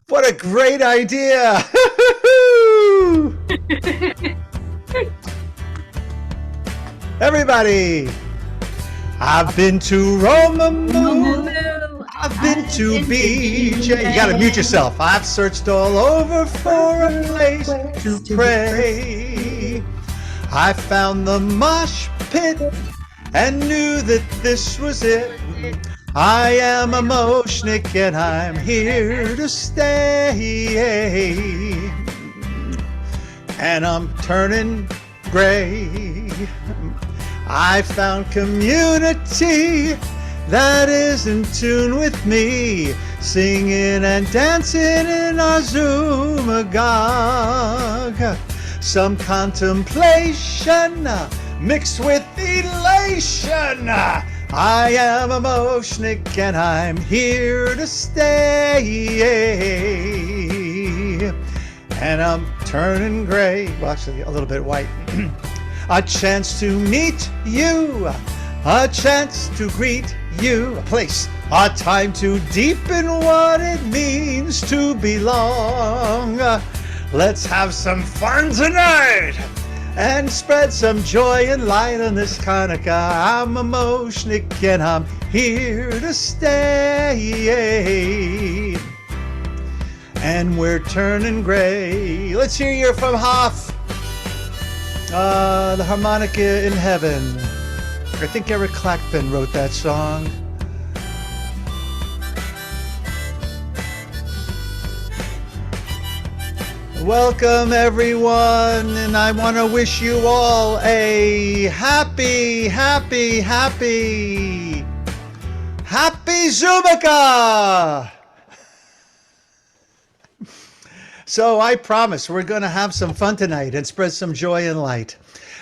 What a great idea! Everybody, I've been to Rome. I've been to BJ. You gotta mute yourself. I've searched all over for a place to pray. I found the mosh pit and knew that this was it. I am a MOShnik and I'm here to stay. And I'm turning gray. I found community that is in tune with me, singing and dancing in our Zoom agog. Some contemplation mixed with elation. I am a MOShnik and I'm here to stay. And I'm turning gray, well actually a little bit white. A chance to meet you, a chance to greet you, a place, a time to deepen what it means to belong. Let's have some fun tonight and spread some joy and light on this Hanukkah. I'm a MOShnik and I'm here to stay. And we're turning gray. Let's hear you from Hoff. The harmonica in heaven. I think Eric Clapton wrote that song. Welcome everyone, and I want to wish you all a happy Zumaka! So I promise we're going to have some fun tonight and spread some joy and light.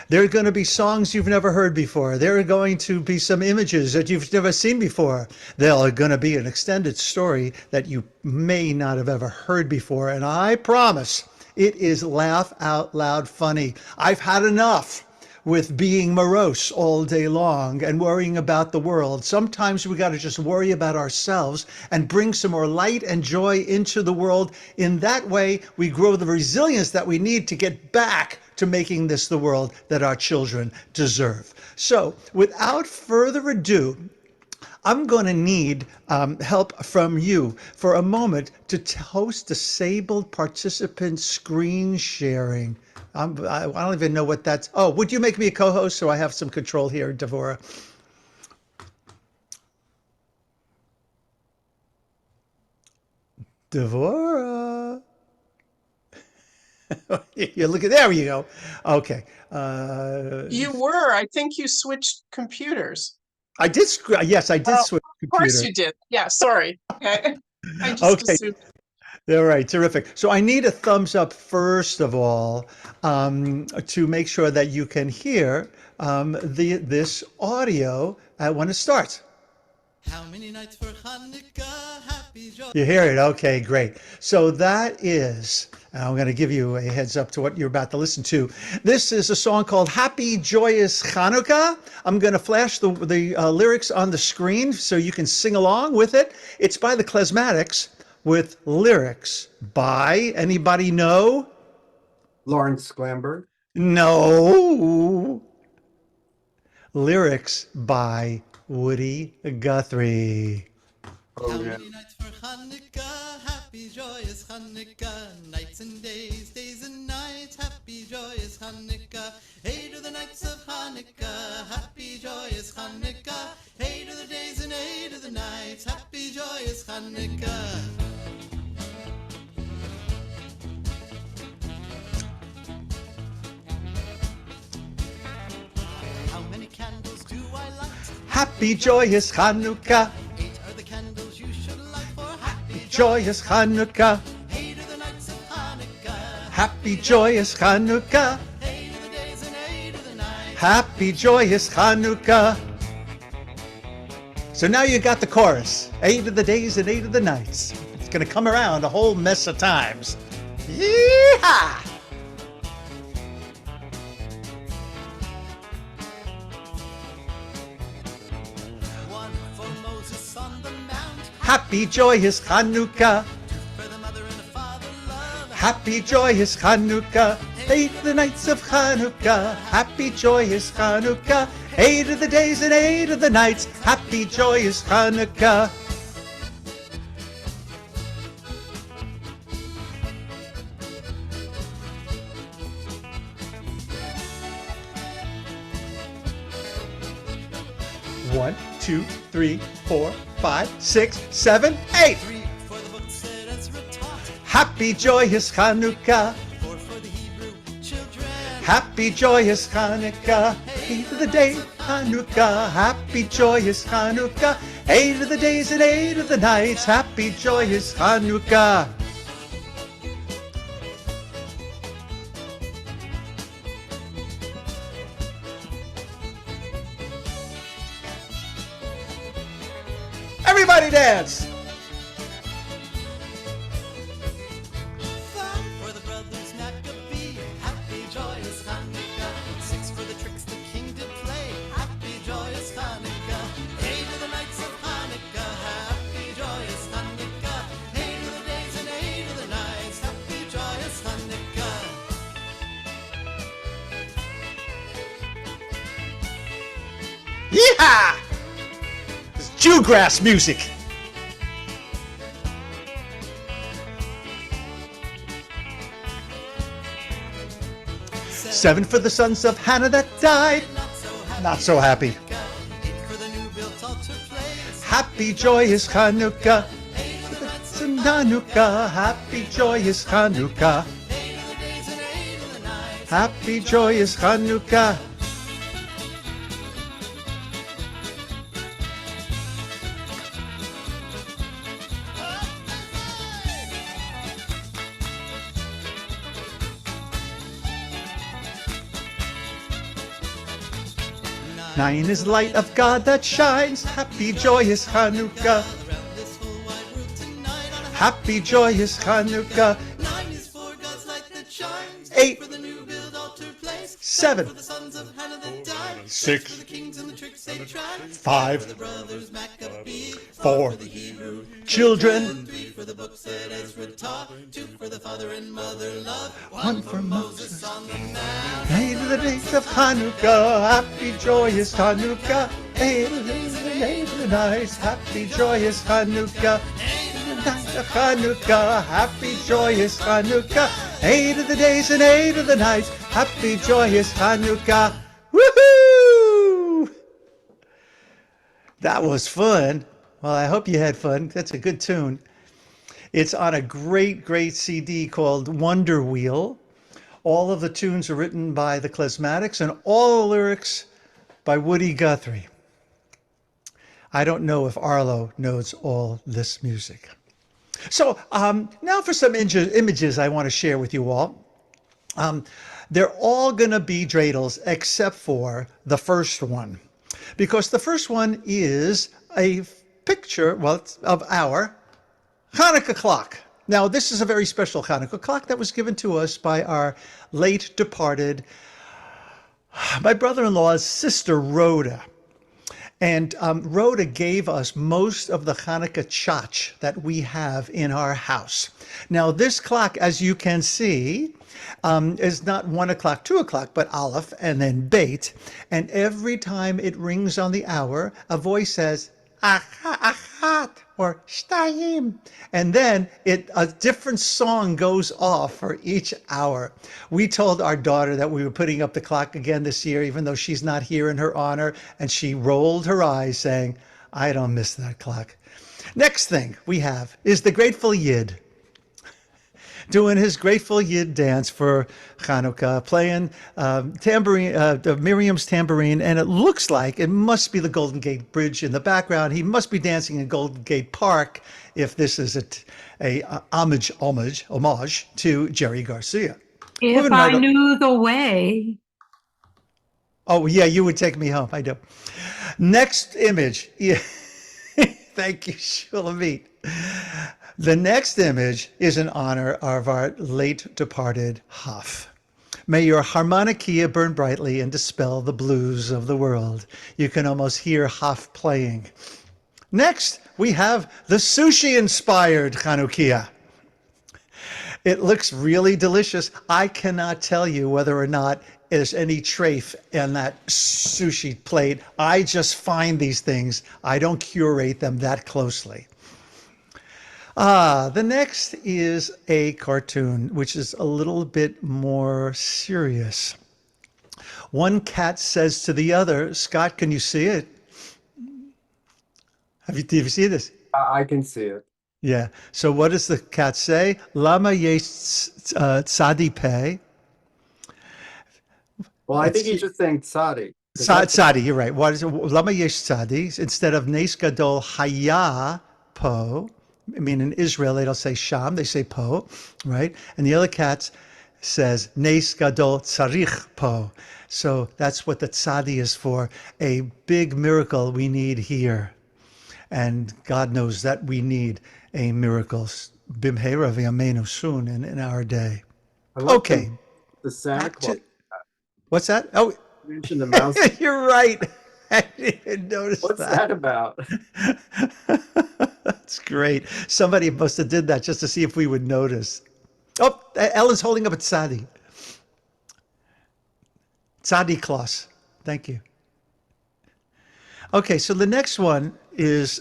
There are going to be songs you've never heard before. There are going to be some images that you've never seen before. There are going to be an extended story that you may not have ever heard before. And I promise it is laugh out loud funny. I've had enough with being morose all day long and worrying about the world. Sometimes we got to just worry about ourselves and bring some more light and joy into the world. In that way, we grow the resilience that we need to get back to making this the world that our children deserve. So without further ado, I'm going to need help from you for a moment to host disabled participant screen sharing. I don't even know what that's. Oh, would you make me a co-host so I have some control here, Devora? Devora. You're looking, there you go. Okay. You were. I think you switched computers. I did. Yes, I did switch Of course you did. Yeah, sorry. Okay. I just Okay. assumed. All right, terrific. So I need a thumbs up first of all to make sure that you can hear this audio when it starts. How many nights for Hanukkah? Happy joy. You hear it? Okay, great. So that is, I'm going to give you a heads up to what you're about to listen to. This is a song called Happy Joyous Hanukkah. I'm going to flash the lyrics on the screen so you can sing along with it. It's by the Klezmatics with lyrics by, anybody know? Lawrence Glamberg. No. Lyrics by Woody Guthrie. Oh, How yeah. many nights for Hanukkah? Happy joyous Hanukkah. Nights and days, days and nights. Happy joyous Hanukkah. Hey to the nights of Hanukkah. Happy joyous Hanukkah. Hey to the days and hey to the nights. Happy joyous Hanukkah. How many candles do I light? Happy Joyous Hanukkah. 8 are the candles you should light for happy Joyous Hanukkah. Hey to the nights of Hanukkah. Happy Joyous Hanukkah. Hey to the days and hey to the nights. Happy Joyous Hanukkah. So now you got the chorus. 8 of the days and 8 of the nights. It's going to come around a whole mess of times. Yeehaw! One for Moses on the mount. Happy Joyous Hanukkah. For the mother and a Happy joyous Hanukkah, 8 of the nights of Hanukkah. Happy joyous Hanukkah, 8 of the days and 8 of the nights. Happy joyous Hanukkah. One, two, three, 4, 5, 6, 7, 8. 3 for the books that Ezra taught. Happy joyous Hanukkah. 4 for the Hebrew children. Happy joyous Hanukkah. 8 of the day Hanukkah. Happy joyous Hanukkah. 8 of the days and 8 of the nights. Happy joyous Hanukkah. Everybody dance! 5 for the brothers Maccabee. Happy joyous Hanukkah. 6 for the tricks the king did play. Happy joyous Hanukkah. 8 of the nights of Hanukkah. Happy joyous Hanukkah. 8 of the days and 8 of the nights. Happy joyous Hanukkah. Yeehaw! It's Jewgrass music. 7 for the sons of Hannah that died. Not so happy. 8 for the new built altar place. Happy joyous Hanukkah. 8 for the nights It's Hanukkah. Happy joyous Hanukkah. 8 of the days and 8 of the nights. Happy joyous Hanukkah. Nine is light of God that shines. Happy joyous Hanukkah. Around this whole wide world tonight on a Happy joyous Hanukkah. 9 is for God's light that shines. 8. For the new build altar place. 7. For the sons of Hannah that died. 6. For the kings and the tricks they tried. 5. For the brothers Maccabee. 4. For the Hebrew Children. 3 for the books that Ezra taught. 2 for the father and mother love. 1 for Moses. On the map. 8 of the days of Hanukkah. Happy joyous Hanukkah. 8 of the days and 8 of the nights. Happy joyous Hanukkah. 8 of the nights of Hanukkah. Happy joyous Hanukkah. 8 of the days and 8 of the nights. Happy joyous Hanukkah. Woohoo! That was fun. Well, I hope you had fun. That's a good tune. It's on a great, great CD called Wonder Wheel. All of the tunes are written by the Klezmatics and all the lyrics by Woody Guthrie. I don't know if Arlo knows all this music. So now for some images I want to share with you all. They're all going to be dreidels except for the first one, because the first one is a picture, well, of our Hanukkah clock. Now, this is a very special Hanukkah clock that was given to us by our late departed, my brother-in-law's sister, Rhoda. And Rhoda gave us most of the Hanukkah tchotch that we have in our house. Now, this clock, as you can see, is not 1 o'clock, 2 o'clock, but Aleph and then Beit. And every time it rings on the hour, a voice says, Achat, or Shtayim. And then a different song goes off for each hour. We told our daughter that we were putting up the clock again this year, even though she's not here in her honor. And she rolled her eyes saying, I don't miss that clock. Next thing we have is the Grateful Yid doing his Grateful Yid dance for Hanukkah, playing tambourine, Miriam's tambourine, and it looks like it must be the Golden Gate Bridge in the background. He must be dancing in Golden Gate Park if this is a homage to Jerry Garcia. If Moving I right knew the way. Oh, yeah, you would take me home. I do. Next image. Yeah. Thank you, Shulamit. The next image is in honor of our late departed Haf. May your harmonica burn brightly and dispel the blues of the world. You can almost hear Haf playing. Next, we have the sushi-inspired Chanukiah. It looks really delicious. I cannot tell you whether or not there's any trafe in that sushi plate. I just find these things. I don't curate them that closely. The next is a cartoon, which is a little bit more serious. One cat says to the other, Scott, can you see it? Do you see this? I can see it. Yeah. So what does the cat say? Lama yesh tzadi pei. Well, I think he's just saying tzadi. Tzadi, you're right. What is it? Lama yesh tzadi? Instead of nes gadol haya po, I mean, in Israel, they don't say sham, they say po, right? And the other cat says nes gadol tzarich po. So that's what the tzadi is for, a big miracle we need here. And God knows that we need a miracle bimheira v'yameinu soon in our day. Okay. The Santa Claus. What's that? Oh, You mentioned the mouse. you're right. I didn't notice What's that about? That's great. Somebody must have did that just to see if we would notice. Oh, Ellen's holding up a tzadi. Tzadi Claus. Thank you. Okay, so the next one is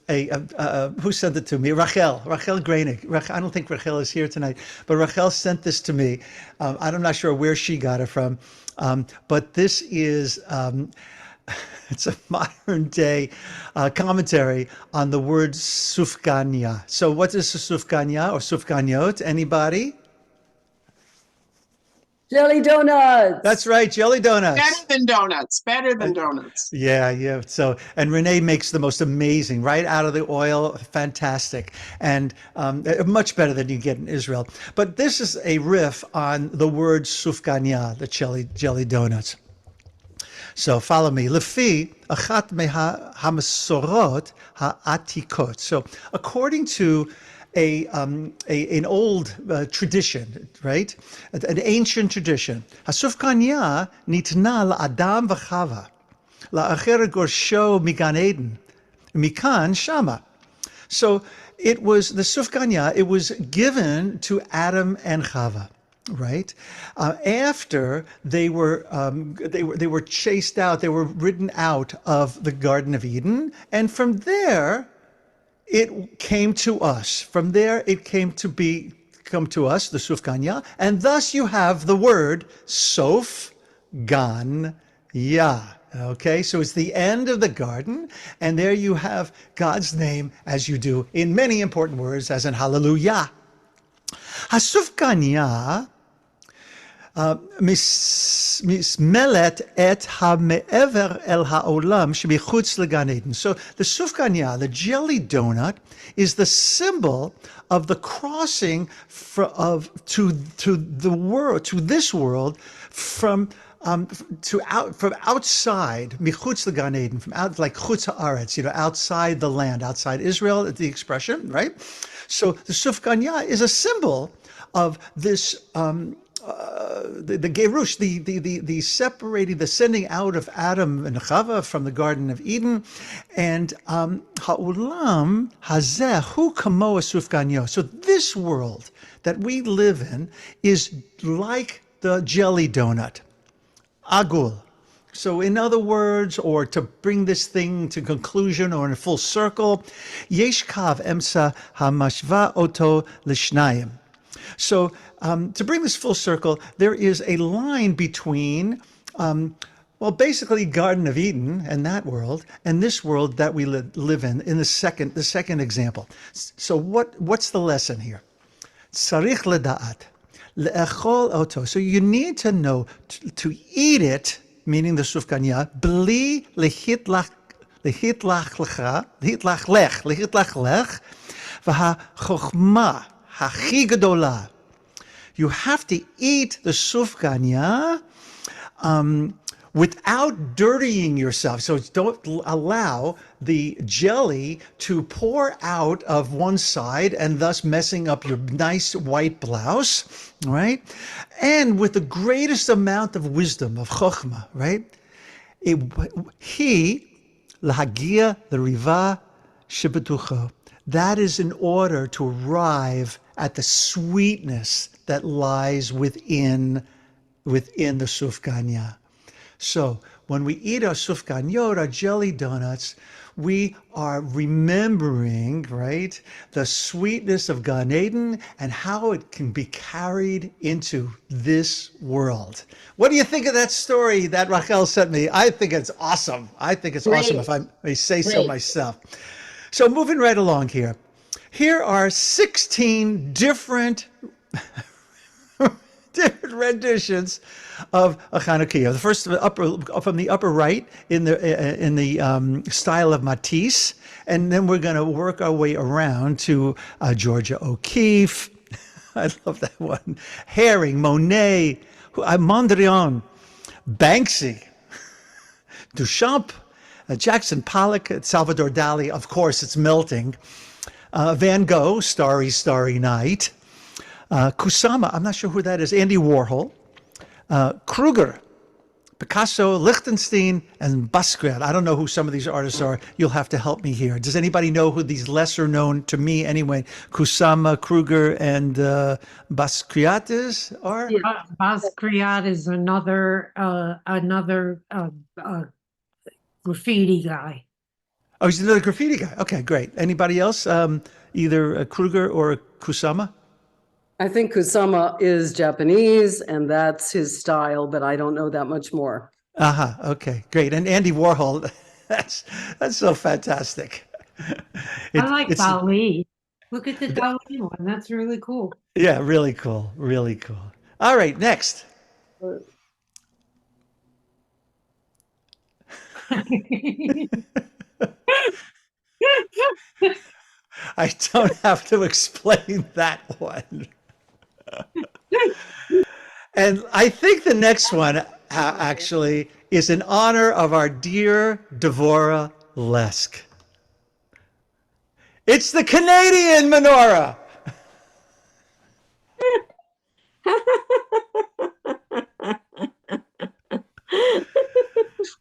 who sent it to me? Rachel Grainig. I don't think Rachel is here tonight, but Rachel sent this to me. I'm not sure where she got it from, but this is it's a modern day commentary on the word sufganya. So what is a sufganya or sufganyot? Anybody? Jelly donuts. That's right, jelly donuts. Better than donuts. Better than donuts. Yeah. So, and Renee makes the most amazing, right out of the oil, fantastic, and much better than you get in Israel. But this is a riff on the word sufganya, the jelly donuts. So follow me. Lefi achat meha hamasorot haatikot. So according to an old tradition, right? An ancient tradition. Hasufkanya nitna la'adam v'chava la'acher gorsho migan Eden mikan shama. So it was the sufkanya. It was given to Adam and Chava, right? After they were chased out, they were ridden out of the Garden of Eden, and from there it came to us. From there, it come to us, the sufganya, and thus you have the word sof gan ya. Okay, so it's the end of the garden, and there you have God's name, as you do in many important words, as in hallelujah. Hasufganya mismelet et ha-me'ever el ha'olam shemichutz legan Eden. So the sufganya, the jelly donut, is the symbol of the crossing to the world, to this world, from outside, michutz legan Eden, from out, like chutz haaretz, outside the land, outside Israel, the expression, right? So the sufganya is a symbol of this. The gerush, the separating, the sending out of Adam and Chava from the Garden of Eden, and ha'ulam hazeh hu kamo sufganyo. So this world that we live in is like the jelly donut, agul. So in other words, or to bring this thing to conclusion or in a full circle, yesh kav emsa hamashva oto l'shnayim. So to bring this full circle, there is a line between, basically Garden of Eden and that world, and this world that we live in the second example. So what's the lesson here? Tzarich leda'at, le'echol oto. So you need to know to eat it, meaning the sufganya, bli lehitlach lech, v'ha chokhmah hachi gedola. You have to eat the sufganya without dirtying yourself. So don't allow the jelly to pour out of one side and thus messing up your nice white blouse, right? And with the greatest amount of wisdom, of chokhmah, right? He lahagia the riva shibetucho. That is in order to arrive at the sweetness that lies within the sufganya. So when we eat our sufganyot, our jelly donuts, we are remembering, right, the sweetness of Gan Eden and how it can be carried into this world. What do you think of that story that Rachel sent me? I think it's awesome. I think it's awesome, if I may say so myself. So moving right along here. Here are 16 different renditions of a Hanukkah. The first from the upper right in the style of Matisse, and then we're going to work our way around to Georgia O'Keeffe. I love that one. Herring, Monet, Mondrian, Banksy, Duchamp, Jackson Pollock, Salvador Dali. Of course, it's melting. Van Gogh, Starry, Starry Night. Kusama, I'm not sure who that is. Andy Warhol. Kruger, Picasso, Lichtenstein, and Basquiat. I don't know who some of these artists are. You'll have to help me here. Does anybody know who these lesser known, to me anyway, Kusama, Kruger, and Basquiat are? Basquiat is another graffiti guy. Oh, he's another graffiti guy. Okay, great. Anybody else? Either Kruger or Kusama? I think Kusama is Japanese, and that's his style, but I don't know that much more. Okay, great. And Andy Warhol, that's so fantastic. I like Dali. Look at the Dali one. That's really cool. Yeah, really cool. Really cool. All right, next. I don't have to explain that one. And I think the next one actually is in honor of our dear Devorah Lesk. It's the Canadian menorah.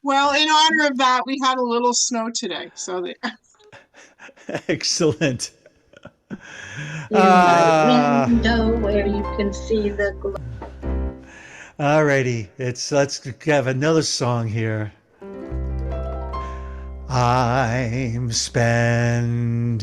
Well, in honor of that, we had a little snow today. So there. Excellent. Window where you can see the glow. All righty, let's have another song here. I'm spending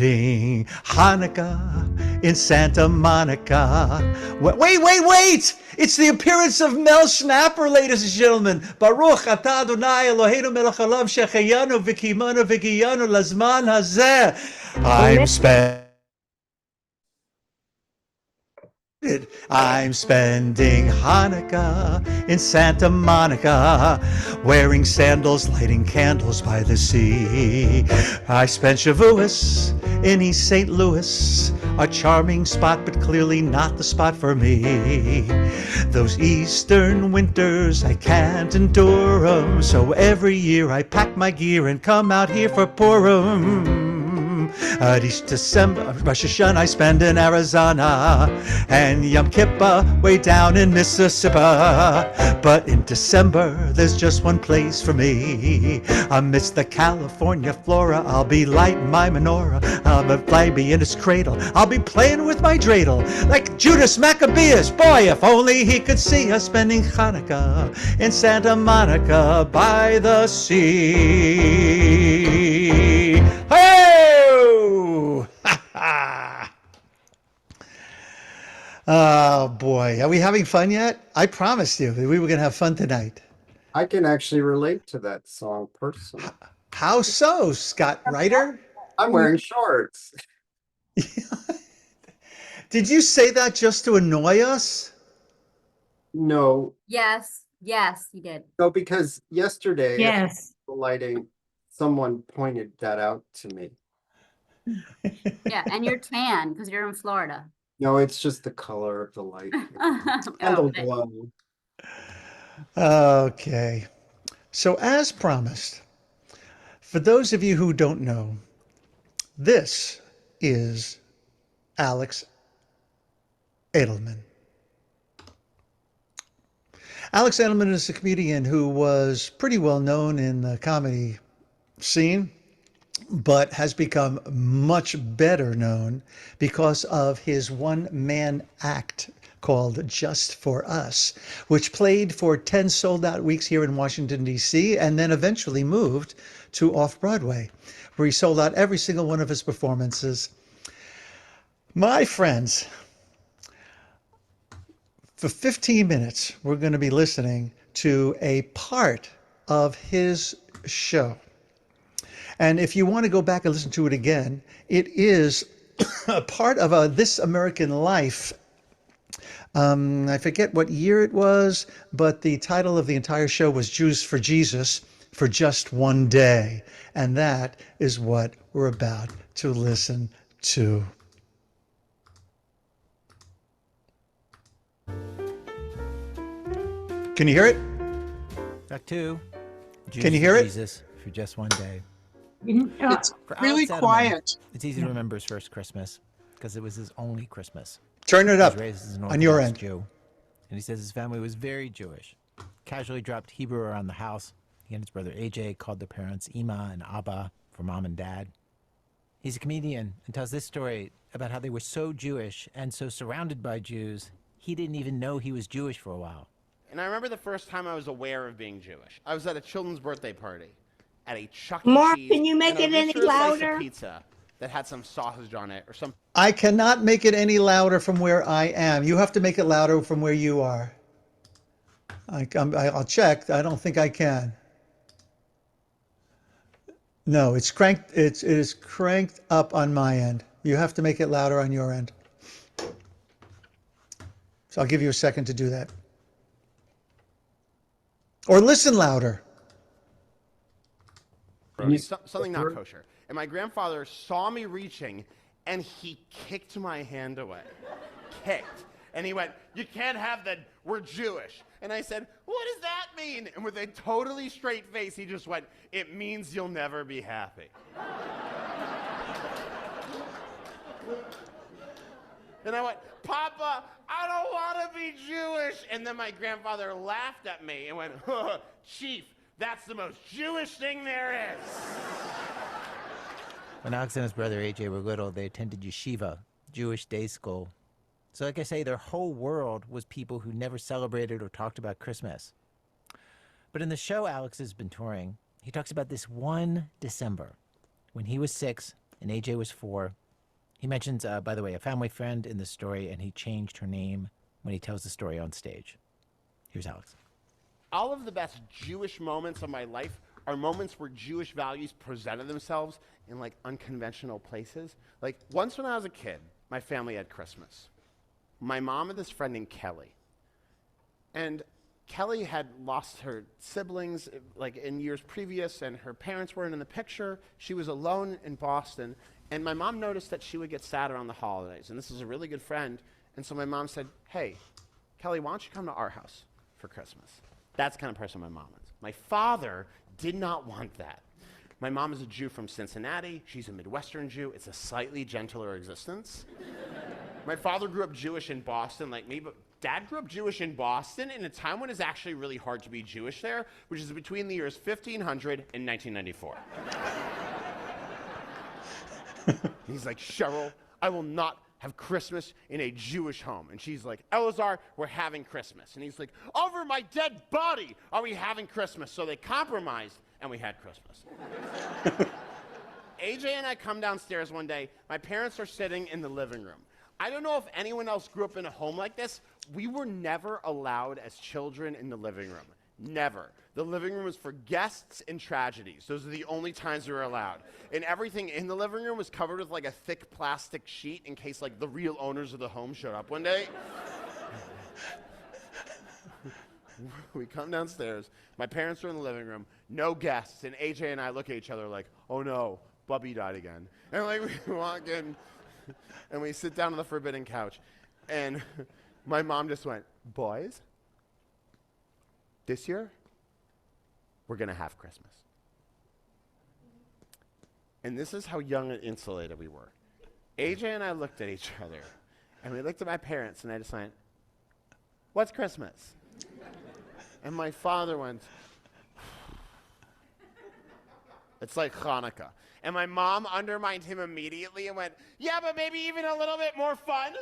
Hanukkah in Santa Monica. Wait! It's the appearance of MOShniks, ladies and gentlemen. Baruch atah Adonai Eloheinu melech haolam shehecheyanu v'kimanu v'giyanu lazman hazeh. I'm spending Hanukkah in Santa Monica, wearing sandals, lighting candles by the sea. I spent Shavuos in East St. Louis, a charming spot, but clearly not the spot for me. Those eastern winters, I can't endure 'em, so every year I pack my gear and come out here for Purim. Each December, Rosh Hashanah I spend in Arizona, and Yom Kippur way down in Mississippi. But in December, there's just one place for me. Amidst the California flora, I'll be lighting my menorah. I'll be in its cradle. I'll be playing with my dreidel, like Judas Maccabeus. Boy, if only he could see us spending Hanukkah in Santa Monica by the sea. Hey! Oh boy, are we having fun yet? I promised you we were going to have fun tonight. I can actually relate to that song personally. How so, Scott Ryder? I'm wearing shorts. Did you say that just to annoy us? No, Yes, you did. no, because yesterday, Yes. the lighting, someone pointed that out to me. Yeah, and you're tan because you're in Florida. No, it's just the color of the light. Oh, Candle okay. glow. Okay. So as promised, for those of you who don't know, this is Alex Edelman. Alex Edelman is a comedian who was pretty well known in the comedy scene. but has become much better known because of his one-man act called Just for Us, which played for 10 sold-out weeks here in Washington, D.C., and then eventually moved to Off-Broadway, where he sold out every single one of his performances. My friends, for 15 minutes, we're going to be listening to a part of his show. And if you want to go back and listen to it again, it is a part of a This American Life. I forget what year it was, but the title of the entire show was Jews for Jesus for Just One Day. And that is what we're about to listen to. Can you hear it? Act 2. Can you hear it? Jesus for Just One Day. It's For really Alex Edelman, quiet. It's easy to remember his first Christmas because it was his only Christmas. Turn it He was up raised as an on your Orthodox end. Jew, and he says his family was very Jewish. Casually dropped Hebrew around the house. He and his brother AJ called their parents Ima and Abba for mom and dad. He's a comedian and tells this story about how they were so Jewish and so surrounded by Jews, he didn't even know he was Jewish for a while. And I remember the first time I was aware of being Jewish. I was at a children's birthday party at a Chuck E. Mark, Cheese. can you make and it I any reached for a slice of louder? pizza that had some sausage on it or some. I cannot make it any louder from where I am. You have to make it louder from where you are. I'll check. I don't think I can. No, it's cranked. It is cranked up on my end. You have to make it louder on your end. So I'll give you a second to do that. Or listen louder. Something not kosher. And my grandfather saw me reaching and he kicked my hand away. Kicked. And he went, "You can't have that, we're Jewish." And I said, "What does that mean?" And with a totally straight face, he just went, "It means you'll never be happy." And I went, "Papa, I don't want to be Jewish." And then my grandfather laughed at me and went, "Chief, that's the most Jewish thing there is." When Alex and his brother AJ were little, they attended yeshiva, Jewish day school. So like I say, their whole world was people who never celebrated or talked about Christmas. But in the show Alex has been touring, he talks about this one December when he was 6 and AJ was 4. He mentions, by the way, a family friend in the story, and he changed her name when he tells the story on stage. Here's Alex. All of the best Jewish moments of my life are moments where Jewish values presented themselves in like unconventional places. Like once when I was a kid, my family had Christmas. My mom had this friend named Kelly. And Kelly had lost her siblings like in years previous, and her parents weren't in the picture. She was alone in Boston. And my mom noticed that she would get sad around the holidays. And this is a really good friend. And so my mom said, "Hey, Kelly, why don't you come to our house for Christmas?" That's the kind of person my mom is. My father did not want that. My mom is a Jew from Cincinnati. She's a Midwestern Jew. It's a slightly gentler existence. My father grew up Jewish in Boston like me, but Dad grew up Jewish in Boston in a time when it's actually really hard to be Jewish there, which is between the years 1500 and 1994. He's like, "Cheryl, I will not have Christmas in a Jewish home." And she's like, "Elazar, we're having Christmas." And he's like, "Over my dead body are we having Christmas?" So they compromised, and we had Christmas. AJ and I come downstairs one day. My parents are sitting in the living room. I don't know if anyone else grew up in a home like this. We were never allowed as children in the living room. Never. The living room was for guests and tragedies. Those are the only times we were allowed. And everything in the living room was covered with like a thick plastic sheet in case like the real owners of the home showed up one day. We come downstairs. My parents are in the living room. No guests. And AJ and I look at each other like, "Oh no, Bubby died again." And like we walk in and we sit down on the forbidden couch. And my mom just went, "Boys, this year, we're going to have Christmas." And this is how young and insulated we were. AJ and I looked at each other, and we looked at my parents, and I just went, "What's Christmas?" And my father went, "It's like Hanukkah." And my mom undermined him immediately and went, yeah, but maybe even a little bit more fun.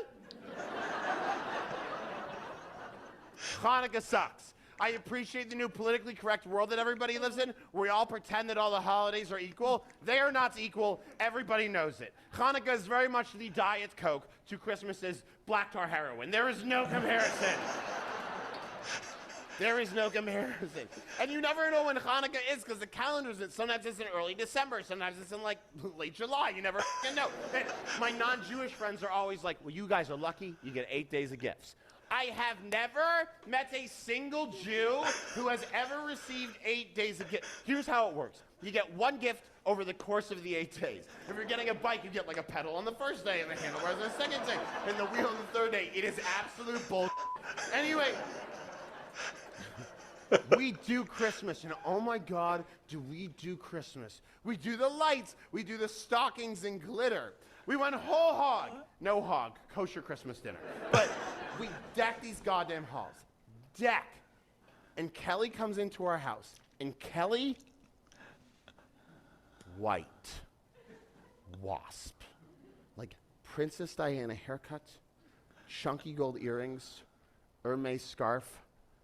Hanukkah sucks. I appreciate the new politically correct world that everybody lives in, where we all pretend that all the holidays are equal. They are not equal. Everybody knows it. Hanukkah is very much the Diet Coke to Christmas's black tar heroin. There is no comparison. There is no comparison. And you never know when Hanukkah is because the calendar's in. Sometimes it's in early December. Sometimes it's in like late July. You never know. And my non-Jewish friends are always like, well, you guys are lucky. You get 8 days of gifts. I have never met a single Jew who has ever received 8 days of gifts. Here's how it works. You get one gift over the course of the 8 days. If you're getting a bike, you get like a pedal on the first day and the handlebars on the second day and the wheel on the third day. It is absolute bullshit. Anyway, we do Christmas, and oh my God, do we do Christmas. We do the lights. We do the stockings and glitter. We went whole hog. No hog. Kosher Christmas dinner. But we deck these goddamn halls. Deck. And Kelly comes into our house. And Kelly, white. Wasp. Like Princess Diana haircut, chunky gold earrings, Hermes scarf,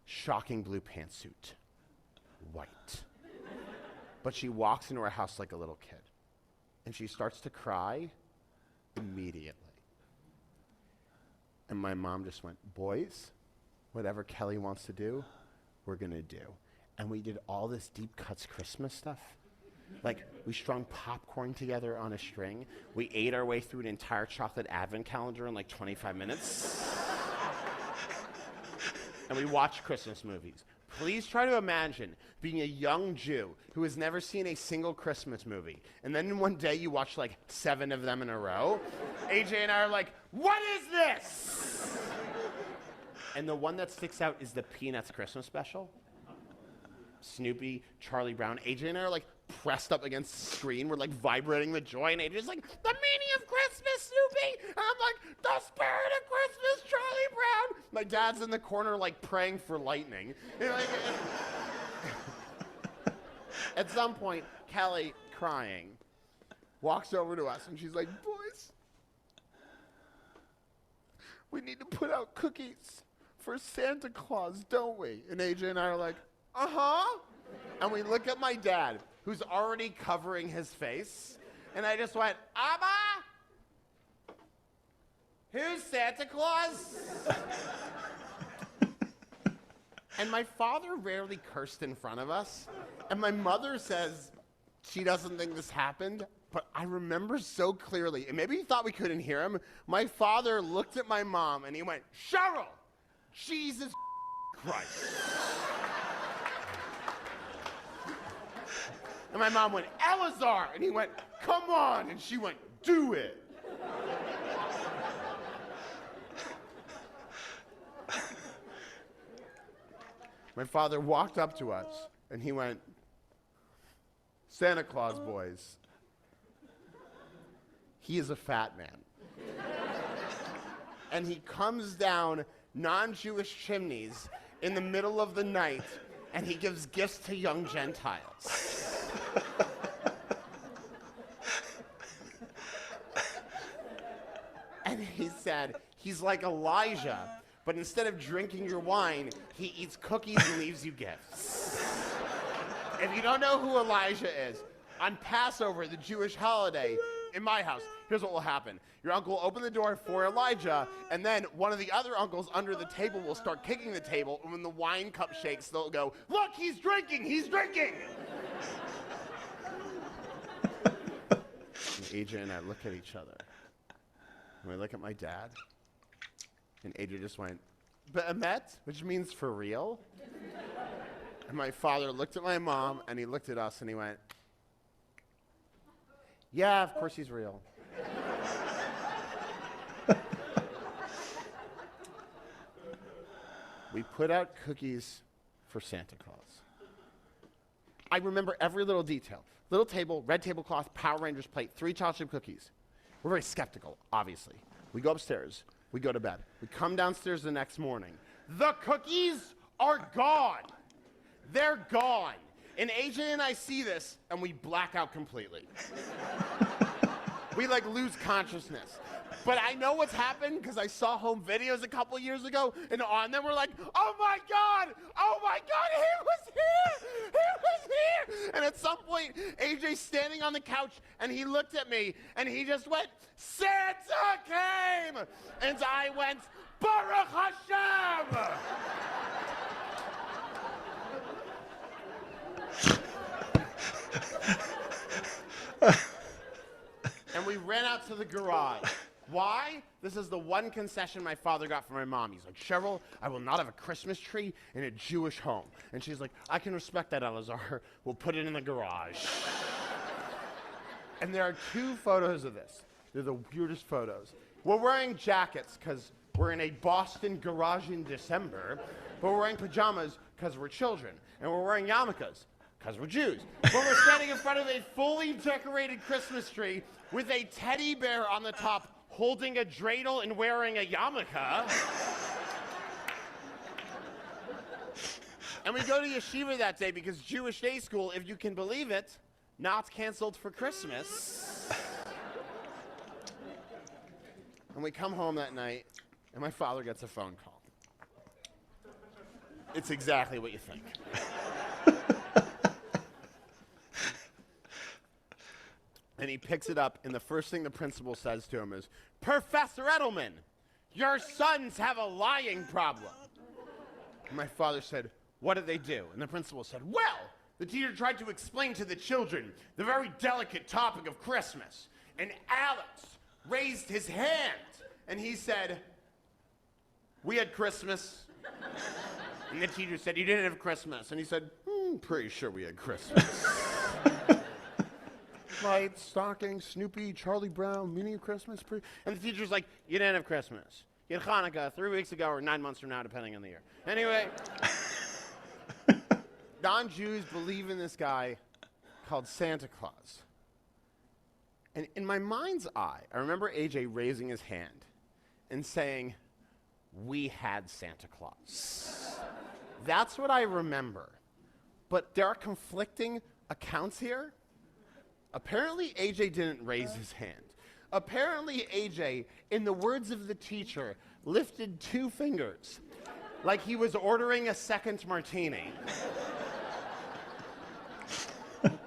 shocking blue pantsuit. White. But she walks into our house like a little kid. And she starts to cry immediately. And my mom just went, boys, whatever Kelly wants to do, we're gonna do. And we did all this deep cuts Christmas stuff. Like, we strung popcorn together on a string. We ate our way through an entire chocolate advent calendar in like 25 minutes. And we watched Christmas movies. Please try to imagine being a young Jew who has never seen a single Christmas movie. And then one day you watch like 7 of them in a row. AJ and I are like, what is this? And the one that sticks out is the Peanuts Christmas special. Snoopy, Charlie Brown. AJ and I are like pressed up against the screen. We're like vibrating with joy. And AJ's like, the meaning of Christmas, Snoopy. And I'm like, the spirit of Christmas, Charlie Brown. My dad's in the corner like praying for lightning. You know, like, at some point, Kelly, crying, walks over to us and she's like, boys, we need to put out cookies for Santa Claus, don't we? And AJ and I are like, uh-huh. And we look at my dad, who's already covering his face, and I just went, Abba? Who's Santa Claus? And my father rarely cursed in front of us, and my mother says she doesn't think this happened, but I remember so clearly, and maybe he thought we couldn't hear him, my father looked at my mom and he went, Cheryl, Jesus Christ. And my mom went, Eleazar, and he went, come on, and she went, do it. My father walked up to us, and he went, Santa Claus, boys, he is a fat man. And he comes down non-Jewish chimneys in the middle of the night, and he gives gifts to young Gentiles. And he said, he's like Elijah, but instead of drinking your wine, he eats cookies and leaves you gifts. If you don't know who Elijah is, on Passover, the Jewish holiday, in my house, here's what will happen. Your uncle will open the door for Elijah, and then one of the other uncles under the table will start kicking the table, and when the wine cup shakes, they'll go, look, he's drinking, he's drinking! And AJ and I look at each other, and I look at my dad, and AJ just went, Be'emet, which means for real. And my father looked at my mom, and he looked at us, and he went, yeah, of course he's real. We put out cookies for Santa Claus. I remember every little detail. Little table, red tablecloth, Power Rangers plate, 3 chocolate chip cookies. We're very skeptical, obviously. We go upstairs. We go to bed. We come downstairs the next morning. The cookies are gone. They're gone. And AJ and I see this, and we black out completely. We like lose consciousness. But I know what's happened because I saw home videos a couple years ago, and on them we're like, oh my God, he was here. And at some point, AJ's standing on the couch, and he looked at me, and he just went, Santa came! And I went, Baruch Hashem! And we ran out to the garage. Why? This is the one concession my father got from my mom. He's like, Cheryl, I will not have a Christmas tree in a Jewish home. And she's like, I can respect that, Elazar. We'll put it in the garage. And there are 2 photos of this. They're the weirdest photos. We're wearing jackets because we're in a Boston garage in December, but we're wearing pajamas because we're children. And we're wearing yarmulkes because we're Jews. But we're standing in front of a fully decorated Christmas tree with a teddy bear on the top holding a dreidel and wearing a yarmulke. And we go to yeshiva that day because Jewish day school, if you can believe it, not canceled for Christmas. And we come home that night, and my father gets a phone call. It's exactly what you think. And he picks it up, and the first thing the principal says to him is, Professor Edelman, your sons have a lying problem. And my father said, what did they do? And the principal said, well, the teacher tried to explain to the children the very delicate topic of Christmas. And Alex raised his hand, and he said, we had Christmas. And the teacher said, you didn't have Christmas. And he said, pretty sure we had Christmas. Lights, stockings, Snoopy, Charlie Brown, meaning of Christmas. And the teacher's like, you didn't have Christmas. You had Hanukkah 3 weeks ago or 9 months from now, depending on the year. Anyway, non-Jews believe in this guy called Santa Claus. And in my mind's eye, I remember AJ raising his hand and saying, we had Santa Claus. That's what I remember. But there are conflicting accounts here. Apparently, AJ didn't raise his hand. Apparently, AJ, in the words of the teacher, lifted 2 fingers, like he was ordering a second martini. And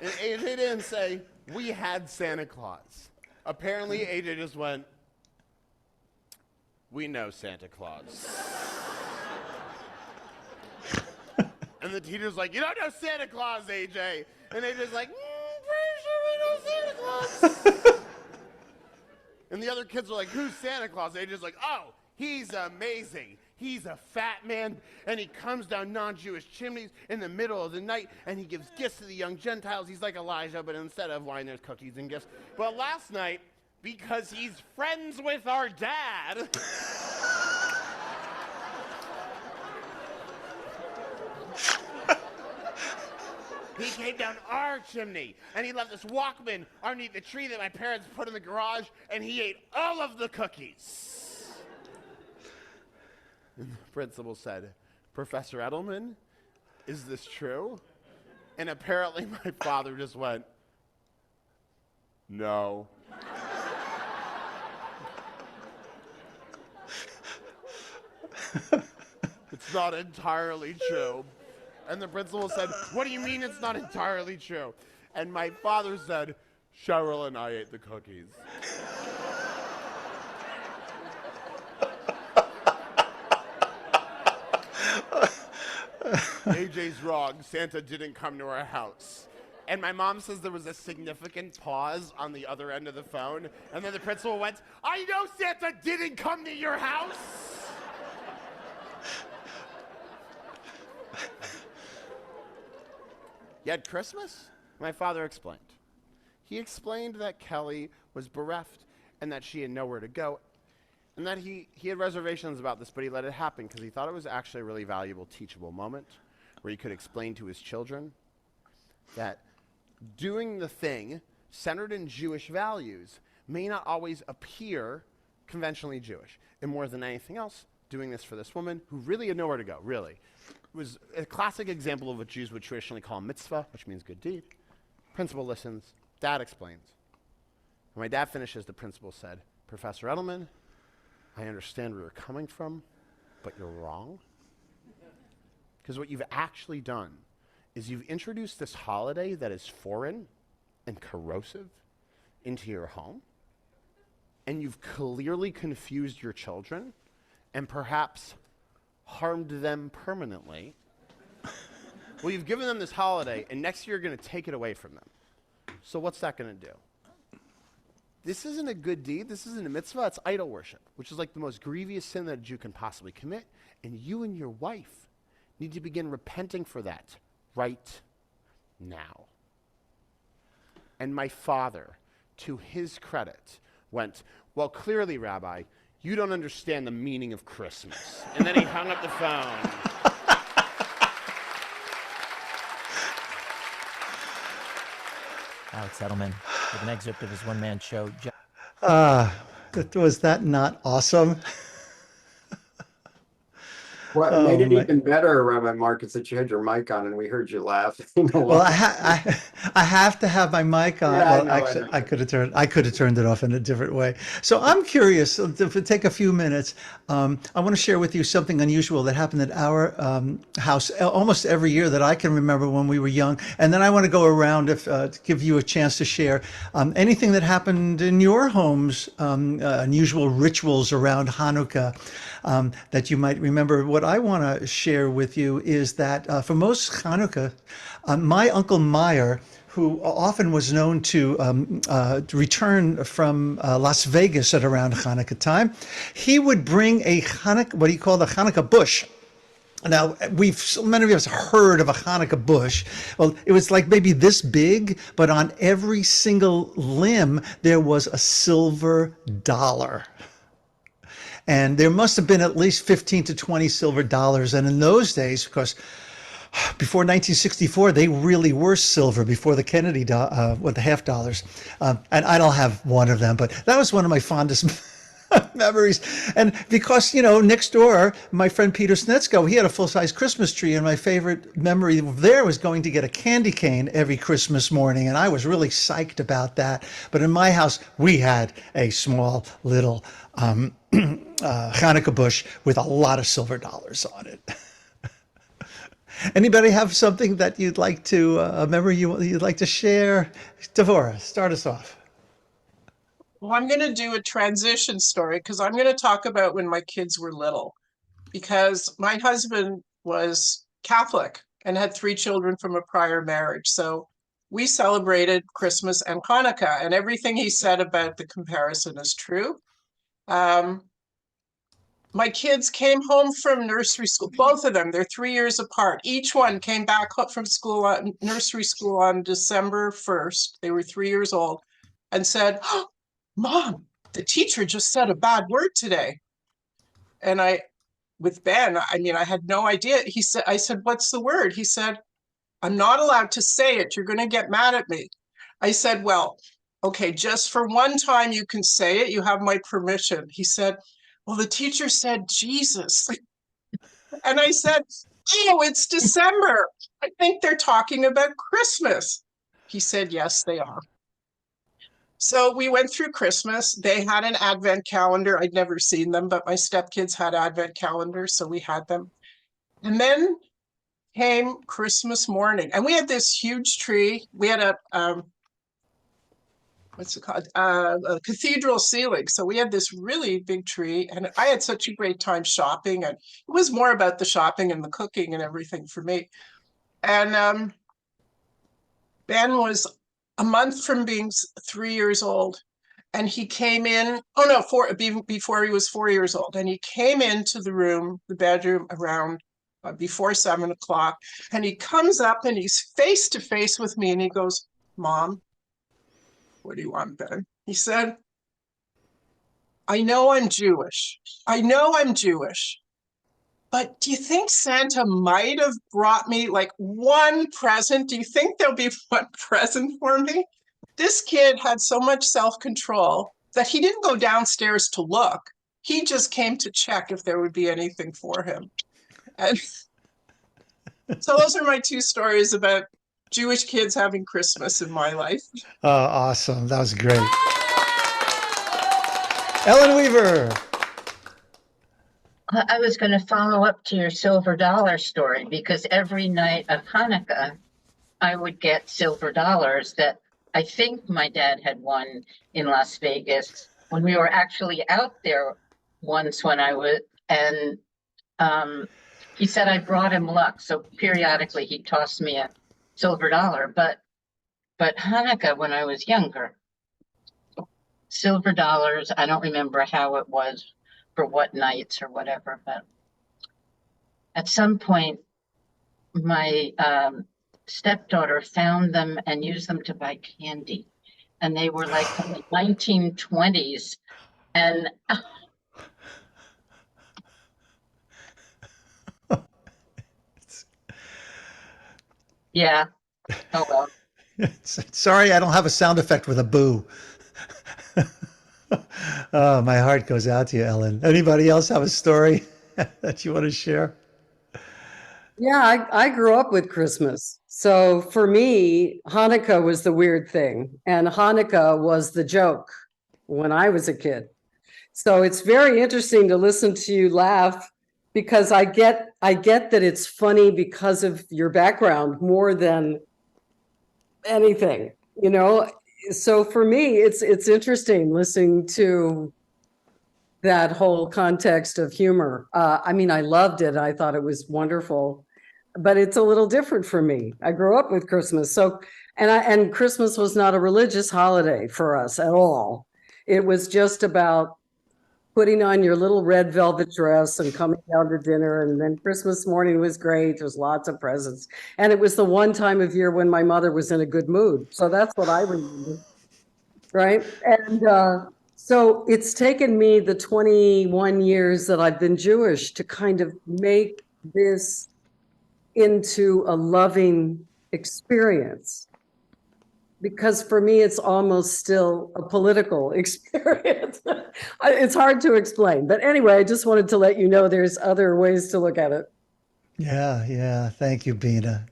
AJ didn't say, we had Santa Claus. Apparently, AJ just went, we know Santa Claus. And the teacher's like, you don't know Santa Claus, AJ. And AJ's like, pretty sure we know Santa Claus. And the other kids are like, who's Santa Claus? AJ's like, oh, he's amazing. He's a fat man, and he comes down non-Jewish chimneys in the middle of the night, and he gives gifts to the young Gentiles. He's like Elijah, but instead of wine, there's cookies and gifts. But last night, because he's friends with our dad, he came down our chimney, and he left this Walkman underneath the tree that my parents put in the garage, and he ate all of the cookies. And the principal said, Professor Edelman, is this true? And apparently my father just went, no. It's not entirely true. And the principal said, what do you mean it's not entirely true? And my father said, Cheryl and I ate the cookies. AJ's wrong. Santa didn't come to our house. And my mom says there was a significant pause on the other end of the phone. And then the principal went, I know Santa didn't come to your house. You had Christmas? My father explained. He explained that Kelly was bereft and that she had nowhere to go. And that he had reservations about this, but he let it happen because he thought it was actually a really valuable, teachable moment where he could explain to his children that doing the thing centered in Jewish values may not always appear conventionally Jewish. And more than anything else, doing this for this woman who really had nowhere to go, really. It was a classic example of what Jews would traditionally call mitzvah, which means good deed. Principal listens, dad explains. When my dad finishes, the principal said, Professor Edelman, I understand where you're coming from, but you're wrong. Because what you've actually done is you've introduced this holiday that is foreign and corrosive into your home, and you've clearly confused your children and perhaps harmed them permanently. Well, you've given them this holiday, and next year you're going to take it away from them. So what's that going to do? This isn't a good deed. This isn't a mitzvah. It's idol worship, which is like the most grievous sin that a Jew can possibly commit. And you and your wife need to begin repenting for that right now. And my father, to his credit, went, well, clearly, Rabbi, you don't understand the meaning of Christmas. And then he hung up the phone. Alex Edelman with an excerpt of his one-man show. Was that not awesome? What made it even better, Rabbi Mark, is that you had your mic on and we heard you laugh. Well, I have to have my mic on. Yeah, Well, actually, I could have turned it off in a different way. So I'm curious. To take a few minutes, I want to share with you something unusual that happened at our house almost every year that I can remember when we were young. And then I want to go around to give you a chance to share anything that happened in your homes, unusual rituals around Hanukkah that you might remember. What I want to share with you is that for most Hanukkah, my Uncle Meyer, who often was known to return from Las Vegas at around Hanukkah time, he would bring a Hanukkah, what he called a Hanukkah bush. Now, many of us heard of a Hanukkah bush. Well, it was like maybe this big, but on every single limb, there was a silver dollar. And there must have been at least 15 to 20 silver dollars. And in those days, because before 1964, they really were silver before the Kennedy, with the half dollars. And I don't have one of them, but that was one of my fondest memories. And because, next door, my friend Peter Snetzko, he had a full-size Christmas tree. And my favorite memory there was going to get a candy cane every Christmas morning. And I was really psyched about that. But in my house, we had a small little Hanukkah bush with a lot of silver dollars on it. Anybody have something that you'd like to, a memory you'd like to share? Devorah, start us off. Well, I'm going to do a transition story because I'm going to talk about when my kids were little, because my husband was Catholic and had 3 children from a prior marriage. So we celebrated Christmas and Hanukkah, and everything he said about the comparison is true. My kids came home from nursery school, both of them, they're 3 years apart. Each one came back from school, nursery school on December 1st. They were 3 years old and said, oh, Mom, the teacher just said a bad word today. And with Ben, I had no idea. I said, what's the word? He said, I'm not allowed to say it. You're going to get mad at me. I said, well, okay, just for one time you can say it. You have my permission. He said, well, the teacher said Jesus. And I said, oh, it's December. I think they're talking about Christmas. He said, yes, they are. So we went through Christmas. They had an advent calendar. I'd never seen them, but my stepkids had advent calendars, so we had them. And then came Christmas morning, and we had this huge tree. We had a what's it called? A cathedral ceiling. So we had this really big tree, and I had such a great time shopping, and it was more about the shopping and the cooking and everything for me. And Ben was a month from being 3 years old, and he came in, before he was 4 years old, and he came into the bedroom around before 7 o'clock, and he comes up and he's face to face with me, and he goes, Mom, what do you want, Ben? He said, I know I'm Jewish, but do you think Santa might have brought me like one present? Do you think there'll be one present for me? This kid had so much self-control that he didn't go downstairs to look. He just came to check if there would be anything for him. And so those are my two stories about Jewish kids having Christmas in my life. Oh, awesome. That was great. Ellen Weaver. I was going to follow up to your silver dollar story, because every night of Hanukkah, I would get silver dollars that I think my dad had won in Las Vegas when we were actually out there once when I was, and he said I brought him luck. So periodically he tossed me a silver dollar, but Hanukkah when I was younger, silver dollars, I don't remember how it was for what nights or whatever, but at some point my stepdaughter found them and used them to buy candy, and they were like from the 1920s, and yeah, oh well. Sorry, I don't have a sound effect with a boo. Oh, my heart goes out to you, Ellen. Anybody else have a story that you want to share? Yeah, I grew up with Christmas. So for me, Hanukkah was the weird thing, and Hanukkah was the joke when I was a kid. So it's very interesting to listen to you laugh, because I get that it's funny because of your background more than anything, you know. So for me, it's interesting listening to that whole context of humor. I mean, I loved it. I thought it was wonderful, but it's a little different for me. I grew up with Christmas. So, and Christmas was not a religious holiday for us at all. It was just about putting on your little red velvet dress and coming down to dinner. And then Christmas morning was great. There was lots of presents. And it was the one time of year when my mother was in a good mood. So that's what I remember. Right. And so it's taken me the 21 years that I've been Jewish to kind of make this into a loving experience. Because for me, it's almost still a political experience. It's hard to explain. But anyway, I just wanted to let you know there's other ways to look at it. Yeah. Thank you, Bina.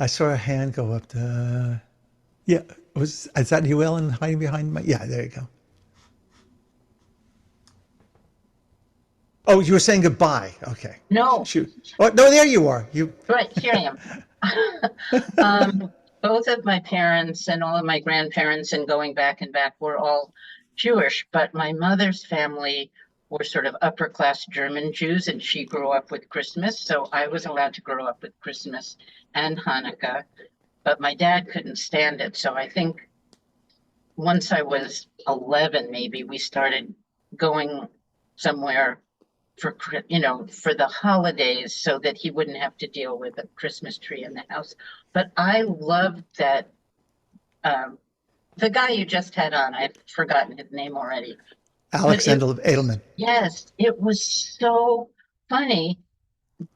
I saw a hand go up to, yeah. Is that you, Ellen, hiding behind my, yeah, there you go. Oh, you were saying goodbye. Okay. No. Shoot. Oh, no, there you are. Right, here I am. Both of my parents and all of my grandparents and going back and back were all Jewish, but my mother's family were sort of upper class German Jews, and she grew up with Christmas. So I was allowed to grow up with Christmas and Hanukkah, but my dad couldn't stand it. So I think once I was 11, maybe we started going somewhere for the holidays so that he wouldn't have to deal with a Christmas tree in the house. But I loved that the guy you just had on, I've forgotten his name already. Alex Edelman. Yes, it was so funny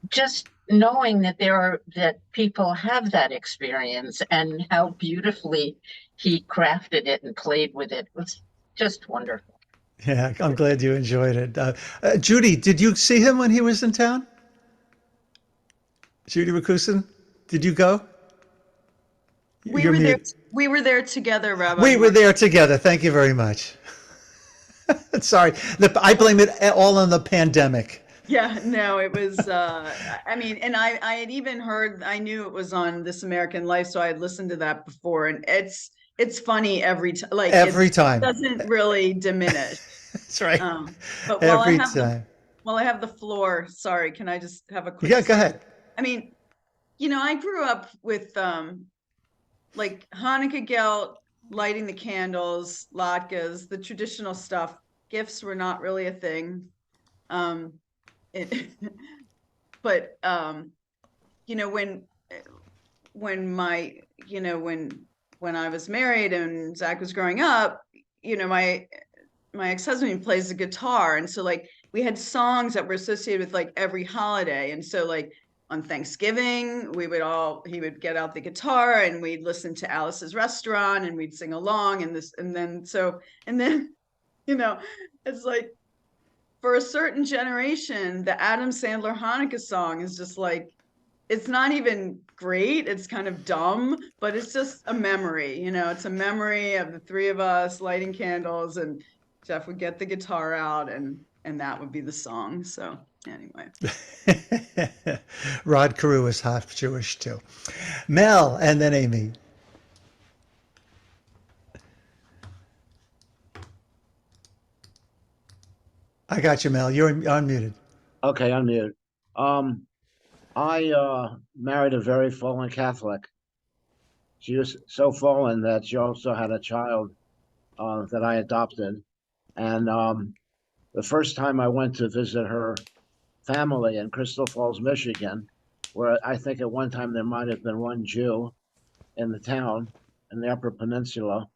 just knowing that that people have that experience, and how beautifully he crafted it and played with it. It was just wonderful. Yeah, I'm glad you enjoyed it. Judy, did you see him when he was in town? Judy Rakusin, did you go? We were there. We were there together, Rabbi. We were there together. Thank you very much. Sorry, I blame it all on the pandemic. Yeah, no, it was. I mean, and I had even heard. I knew it was on This American Life, so I had listened to that before, and it's funny every time. Like every time, it doesn't really diminish. That's right. But every time. While I have the floor, sorry, can I just have a quick? Yeah, go ahead. I mean, I grew up with like Hanukkah gelt, lighting the candles, latkes, the traditional stuff. Gifts were not really a thing. But when I was married and Zach was growing up, my ex-husband plays the guitar, and so like we had songs that were associated with like every holiday, and so like on Thanksgiving he would get out the guitar and we'd listen to Alice's Restaurant and we'd sing along, and then it's like for a certain generation, the Adam Sandler Hanukkah song is just like, it's not even great. It's kind of dumb, but it's just a memory. It's a memory of the three of us lighting candles, and Jeff would get the guitar out, and that would be the song. So anyway. Rod Carew is half Jewish too. Mel, and then Amy. I got you, Mel. You're unmuted. Okay, unmute. I married a very fallen Catholic. She was so fallen that she also had a child that I adopted. And the first time I went to visit her family in Crystal Falls, Michigan, where I think at one time there might have been one Jew in the town in the Upper Peninsula.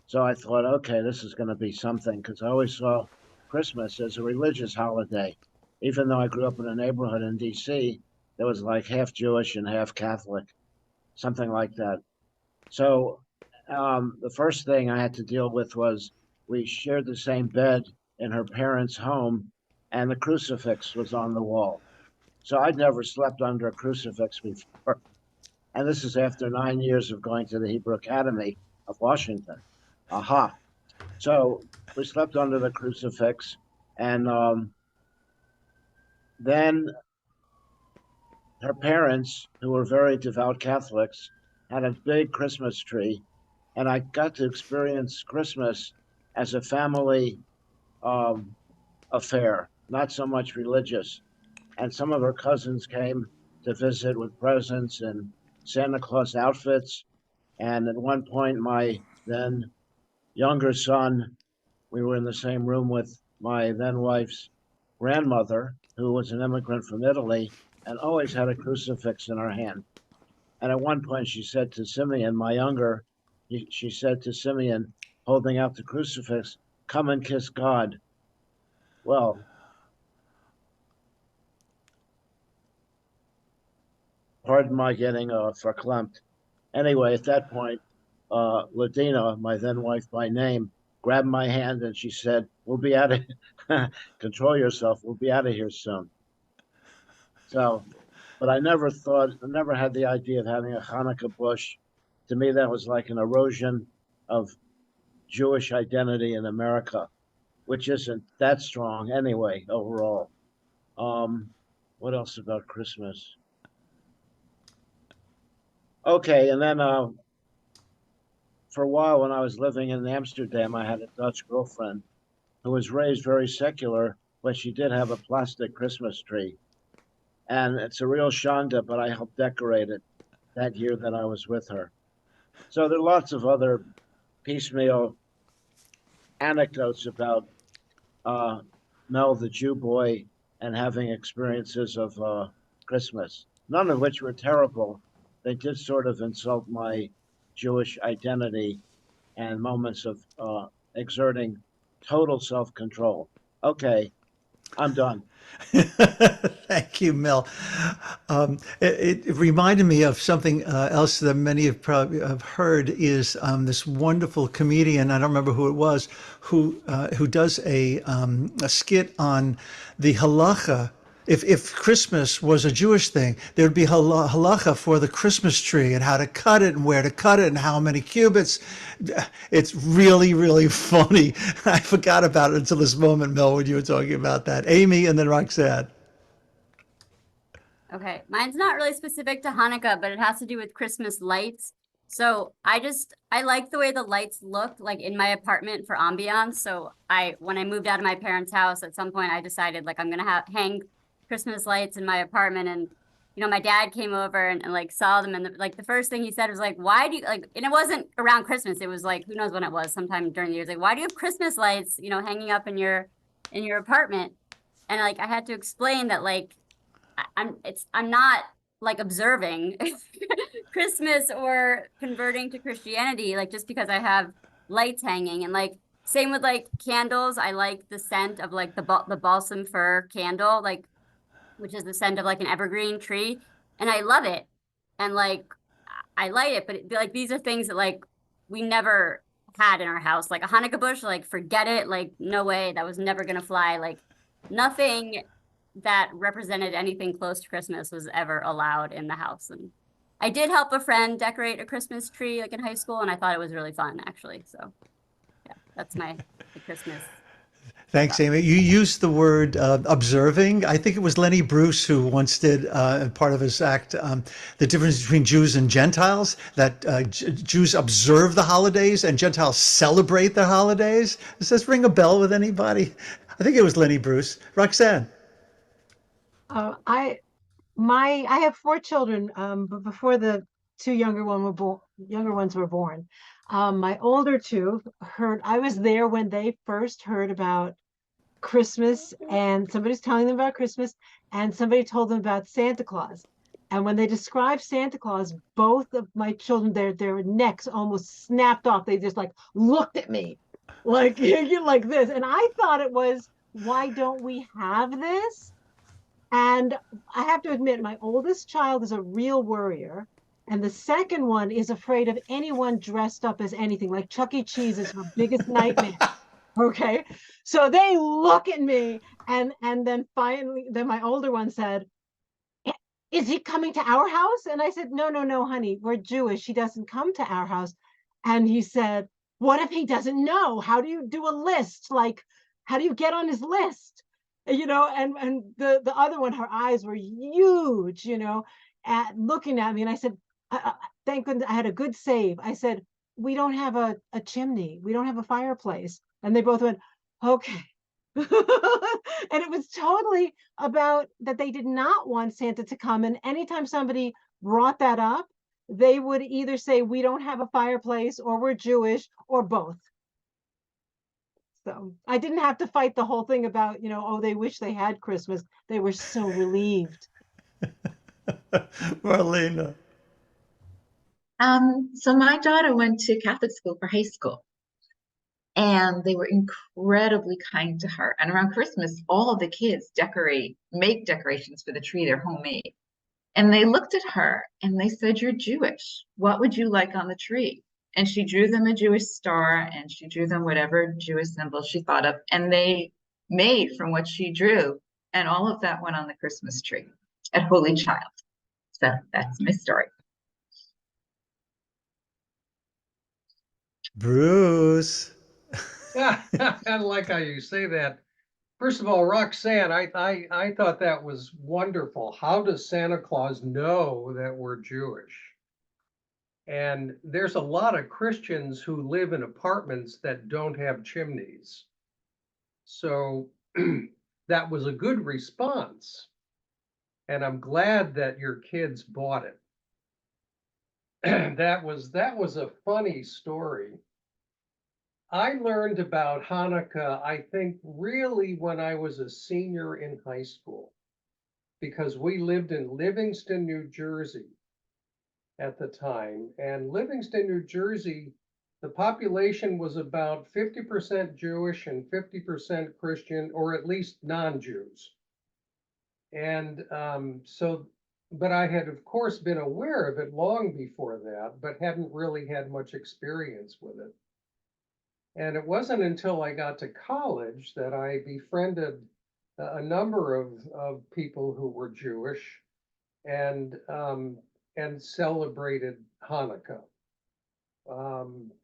So I thought, okay, this is going to be something, because I always saw Christmas as a religious holiday. Even though I grew up in a neighborhood in DC, that was like half Jewish and half Catholic, something like that. So the first thing I had to deal with was we shared the same bed in her parents' home, and the crucifix was on the wall. So I'd never slept under a crucifix before. And this is after 9 years of going to the Hebrew Academy of Washington. Aha. So we slept under the crucifix, and then her parents, who were very devout Catholics, had a big Christmas tree, and I got to experience Christmas as a family affair, not so much religious. And some of her cousins came to visit with presents and Santa Claus outfits. And at one point, my then younger son, we were in the same room with my then wife's grandmother, who was an immigrant from Italy and always had a crucifix in her hand. And at one point she said to Simeon, my younger, she said to Simeon, holding out the crucifix, "Come and kiss God." Well, pardon my getting verklempt. Anyway, at that point, Ladina, my then wife by name, grabbed my hand and she said, "We'll be out of control yourself. We'll be out of here soon." So, but I never had the idea of having a Hanukkah bush. To me, that was like an erosion of Jewish identity in America, which isn't that strong anyway, overall. What else about Christmas? Okay, and then for a while when I was living in Amsterdam, I had a Dutch girlfriend who was raised very secular, but she did have a plastic Christmas tree. And it's a real shanda, but I helped decorate it that year that I was with her. So there are lots of other piecemeal anecdotes about Mel the Jew boy and having experiences of Christmas, none of which were terrible. They did sort of insult my Jewish identity and moments of exerting total self-control. Okay, I'm done. Thank you, Mel. It reminded me of something else that many have probably have heard is this wonderful comedian, I don't remember who it was, who does a skit on the halacha. If Christmas was a Jewish thing, there'd be halacha for the Christmas tree and how to cut it and where to cut it and how many cubits. It's really, really funny. I forgot about it until this moment, Mel, when you were talking about that. Amy and then Roxanne. Okay, mine's not really specific to Hanukkah, but it has to do with Christmas lights. So I like the way the lights look like in my apartment for ambiance. So when I moved out of my parents' house, at some point I decided like I'm gonna hang Christmas lights in my apartment. And my dad came over and like saw them, and the first thing he said was like, "Why do you like?" And it wasn't around Christmas. It was like, who knows when it was, sometime during the years. Like, why do you have Christmas lights, hanging up in your apartment? And like I had to explain that like I'm not like observing Christmas or converting to Christianity, like just because I have lights hanging. And like same with like candles. I like the scent of like the balsam fir candle, like which is the scent of like an evergreen tree, and I love it. And like I light it, but like these are things that like we never had in our house. Like a Hanukkah bush, like forget it, like no way, that was never gonna fly. Like nothing that represented anything close to Christmas was ever allowed in the house. And I did help a friend decorate a Christmas tree like in high school, and I thought it was really fun actually. So yeah, that's my Christmas. Thanks, Amy. You used the word observing. I think it was Lenny Bruce who once did part of his act, the difference between Jews and Gentiles, that Jews observe the holidays and Gentiles celebrate the holidays. Does this ring a bell with anybody? I think it was Lenny Bruce. Roxanne. I have 4 children, but before the two younger ones were born, my older two heard. I was there when they first heard about Christmas, and somebody's telling them about Christmas, and somebody told them about Santa Claus. And when they described Santa Claus, both of my children, their necks almost snapped off. They just like looked at me, like you're like this, and I thought it was, why don't we have this? And I have to admit, my oldest child is a real worrier. And the second one is afraid of anyone dressed up as anything. Like Chuck E. Cheese is her biggest nightmare. Okay. So they look at me, and then finally, then my older one said, is he coming to our house? And I said, no, no, no, honey, we're Jewish. He doesn't come to our house. And he said, what if he doesn't know? How do you do a list? Like, how do you get on his list? And the other one, her eyes were huge, looking at me. And I said, thank goodness I had a good save. I said, we don't have a chimney. We don't have a fireplace. And they both went, okay. And it was totally about that they did not want Santa to come. And anytime somebody brought that up, they would either say, we don't have a fireplace, or we're Jewish, or both. So I didn't have to fight the whole thing about, oh, they wish they had Christmas. They were so relieved. Marlena. So my daughter went to Catholic school for high school, and they were incredibly kind to her. And around Christmas, all of the kids make decorations for the tree. They're homemade. And they looked at her and they said, you're Jewish. What would you like on the tree? And she drew them a Jewish star, and she drew them whatever Jewish symbol she thought of. And they made from what she drew. And all of that went on the Christmas tree at Holy Child. So that's my story. Bruce. I like how you say that. First of all, Roxanne, I thought that was wonderful. How does Santa Claus know that we're Jewish? And there's a lot of Christians who live in apartments that don't have chimneys. So that was a good response. And I'm glad that your kids bought it. That was a funny story. I learned about Hanukkah, I think, really when I was a senior in high school, because we lived in Livingston, New Jersey at the time. And Livingston, New Jersey, the population was about 50% Jewish and 50% Christian, or at least non-Jews. And but I had, of course, been aware of it long before that, but hadn't really had much experience with it. And it wasn't until I got to college that I befriended a number of people who were Jewish and celebrated Hanukkah.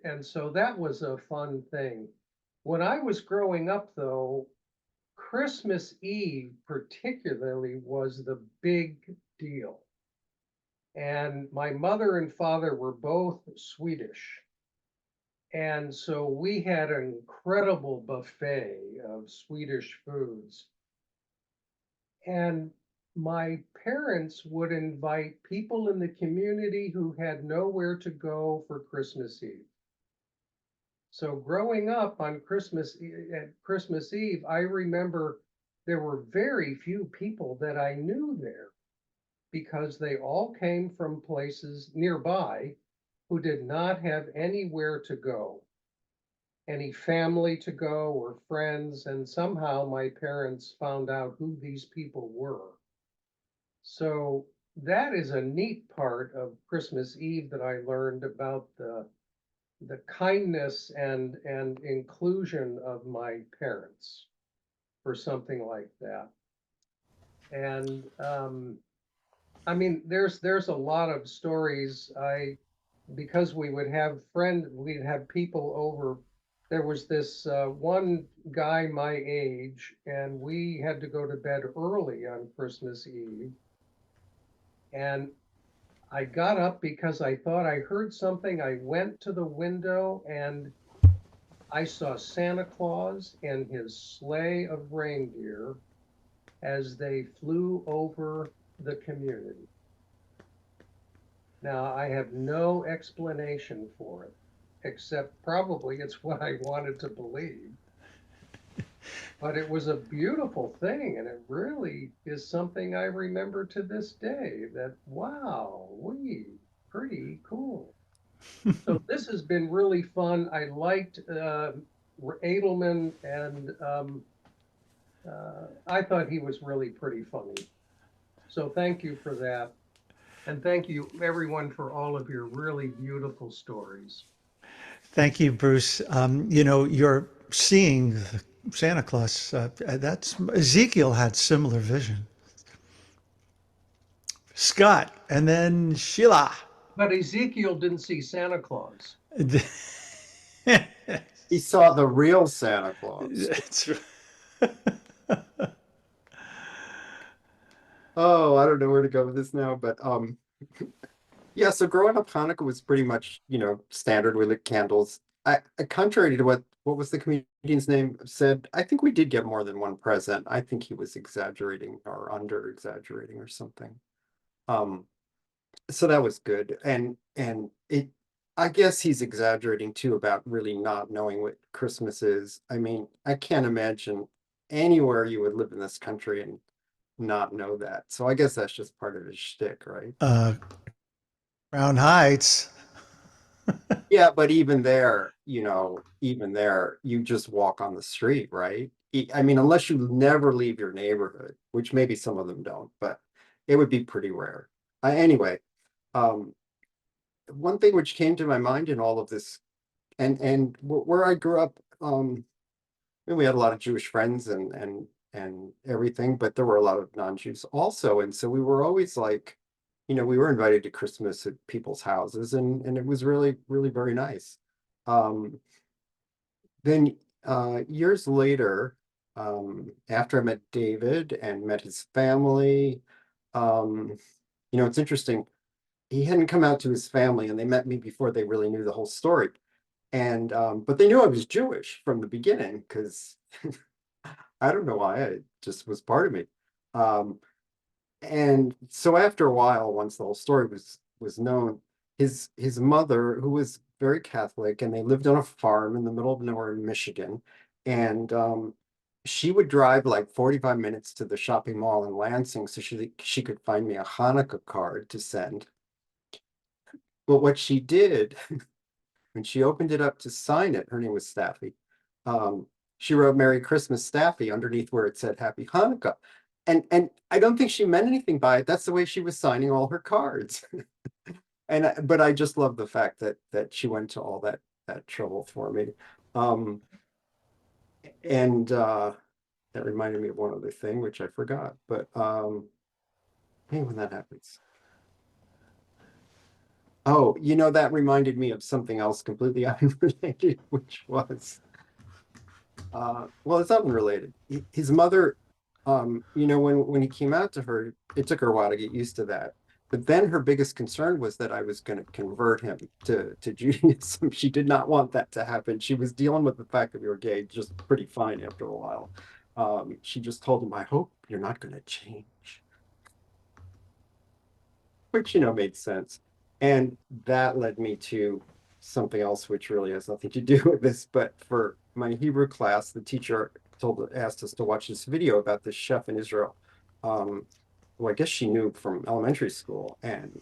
And so that was a fun thing. When I was growing up, though, Christmas Eve particularly was the big deal. And my mother and father were both Swedish. And so we had an incredible buffet of Swedish foods. And my parents would invite people in the community who had nowhere to go for Christmas Eve. So growing up on Christmas Eve, I remember there were very few people that I knew there, because they all came from places nearby who did not have anywhere to go, any family to go or friends. And somehow my parents found out who these people were. So that is a neat part of Christmas Eve that I learned about the kindness and inclusion of my parents. for something like that. And I mean, there's a lot of stories. Because we'd have people over. There was this one guy my age, and we had to go to bed early on Christmas Eve. And I got up because I thought I heard something. I went to the window and I saw Santa Claus and his sleigh of reindeer as they flew over the community. Now, I have no explanation for it, except probably it's what I wanted to believe. But it was a beautiful thing, and it really is something I remember to this day, that, wow, pretty cool. So this has been really fun. I liked Edelman, and I thought he was really pretty funny. So thank you for that. And thank you, everyone, for all of your really beautiful stories. Thank you, Bruce. You know, you're seeing Santa Claus. That's Ezekiel had similar vision. Scott, and then Sheila. But Ezekiel didn't see Santa Claus. He saw the real Santa Claus. That's right. Oh, I don't know where to go with this now, but yeah, so growing up, Hanukkah was pretty much, standard. We lit candles. Contrary to what was the comedian's name said, I think we did get more than one present. I think he was exaggerating or under exaggerating or something. So that was good. And I guess he's exaggerating too about really not knowing what Christmas is. I mean, I can't imagine anywhere you would live in this country and not know that. So I guess that's just part of his shtick, right? Crown Heights. Yeah, but even there, you just walk on the street, right? I mean, unless you never leave your neighborhood, which maybe some of them don't, but it would be pretty rare. Anyway, one thing which came to my mind in all of this, and where I grew up, we had a lot of Jewish friends and everything, but there were a lot of non-Jews also, and so we were always like, we were invited to Christmas at people's houses, and it was really, really very nice. Then years later, after I met David and met his family, it's interesting. He hadn't come out to his family, and they met me before they really knew the whole story. And but they knew I was Jewish from the beginning, because I don't know why, it just was part of me. And so after a while, once the whole story was known, his mother, who was very Catholic, and they lived on a farm in the middle of nowhere in Michigan, and she would drive like 45 minutes to the shopping mall in Lansing so she could find me a Hanukkah card to send. But what she did, when she opened it up to sign it, her name was Staffy, she wrote "Merry Christmas, Staffy" underneath where it said "Happy Hanukkah." And I don't think she meant anything by it. That's the way she was signing all her cards. But I just love the fact that she went to all that trouble for me. And that reminded me of one other thing, which I forgot. But hey, when that happens. Oh, that reminded me of something else completely unrelated, which was, well, it's unrelated. His mother, when he came out to her, it took her a while to get used to that. But then her biggest concern was that I was going to convert him to Judaism. She did not want that to happen. She was dealing with the fact that we were gay just pretty fine after a while. She just told him, "I hope you're not going to change," which, made sense. And that led me to something else, which really has nothing to do with this. But for my Hebrew class, the teacher asked us to watch this video about this chef in Israel. Well, I guess she knew from elementary school, and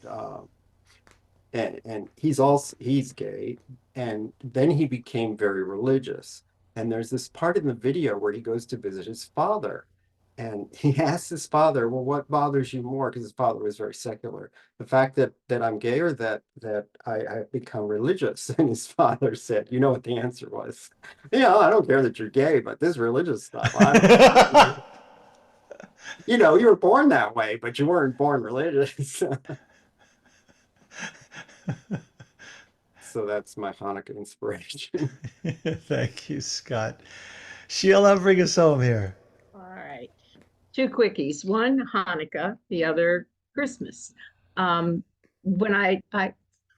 he's gay, and then he became very religious. And there's this part in the video where he goes to visit his father, And he asked his father, well, what bothers you more? Because his father was very secular. The fact that I'm gay, or that I've become religious. And his father said, you know what the answer was? Yeah, I don't care that you're gay, but this religious stuff, I don't. You know, you were born that way, but you weren't born religious. So that's my Hanukkah inspiration. Thank you, Scott. Sheila, bring us home here. All right. Two quickies. One Hanukkah, the other Christmas. When I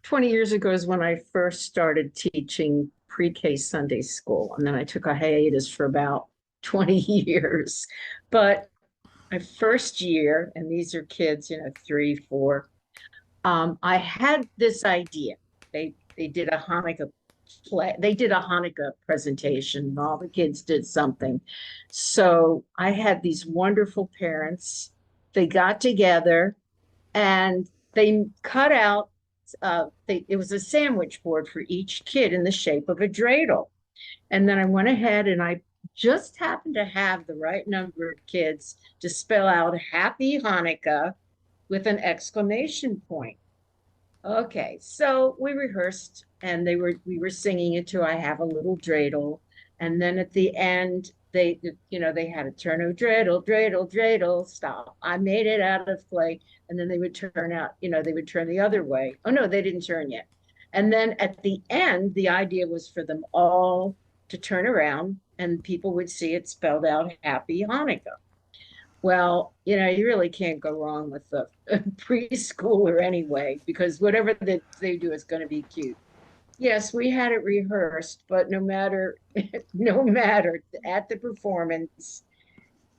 20 years ago is when I first started teaching pre-K Sunday school. And then I took a hiatus for about 20 years. But my first year, and these are kids, 3, 4, I had this idea. They did a Hanukkah play. They did a Hanukkah presentation, and all the kids did something. So I had these wonderful parents. They got together and they cut out. It was a sandwich board for each kid in the shape of a dreidel. And then I went ahead and I just happened to have the right number of kids to spell out Happy Hanukkah with an exclamation point. Okay, so we rehearsed and we were singing it to I Have a Little Dreidel. And then at the end, they had to turn a dreidel, dreidel, dreidel, stop. I made it out of clay. And then they would turn out, they would turn the other way. Oh no, they didn't turn yet. And then at the end, the idea was for them all to turn around and people would see it spelled out Happy Hanukkah. Well, you really can't go wrong with the preschooler anyway, because whatever they do is going to be cute. Yes, we had it rehearsed, but no matter at the performance,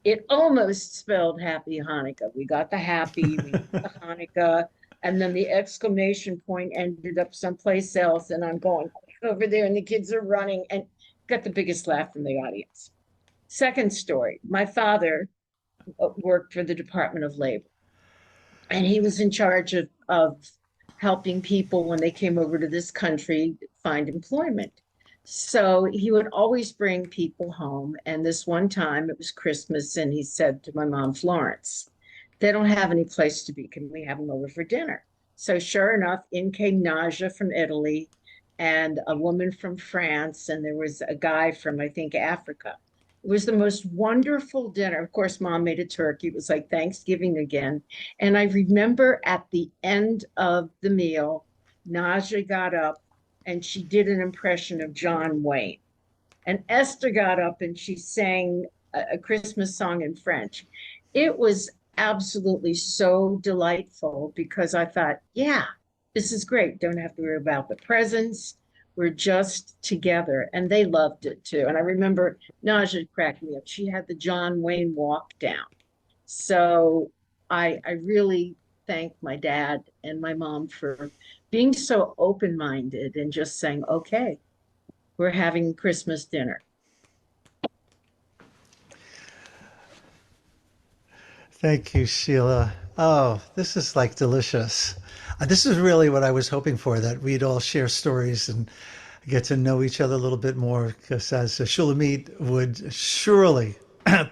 it almost spelled Happy Hanukkah. We got the happy, we got the Hanukkah, and then the exclamation point ended up someplace else, and I'm going over there, and the kids are running, and got the biggest laugh from the audience. Second story, my father worked for the Department of Labor, and he was in charge of helping people when they came over to this country find employment. So he would always bring people home. And this one time it was Christmas, and he said to my mom, Florence, they don't have any place to be. Can we have them over for dinner? So sure enough, in came Naja from Italy and a woman from France, and there was a guy from, I think, Africa. It was the most wonderful dinner. Of course, Mom made a turkey. It was like Thanksgiving again. And I remember at the end of the meal, Naja got up and she did an impression of John Wayne. And Esther got up and she sang a Christmas song in French. It was absolutely so delightful because I thought, yeah, this is great. Don't have to worry about the presents. We're just together, and they loved it too. And I remember Naja cracked me up. She had the John Wayne walk down. So I really thank my dad and my mom for being so open-minded and just saying, okay, we're having Christmas dinner. Thank you, Sheila. Oh, this is like delicious. This is really what I was hoping for, that we'd all share stories and get to know each other a little bit more, because as Shulamit would surely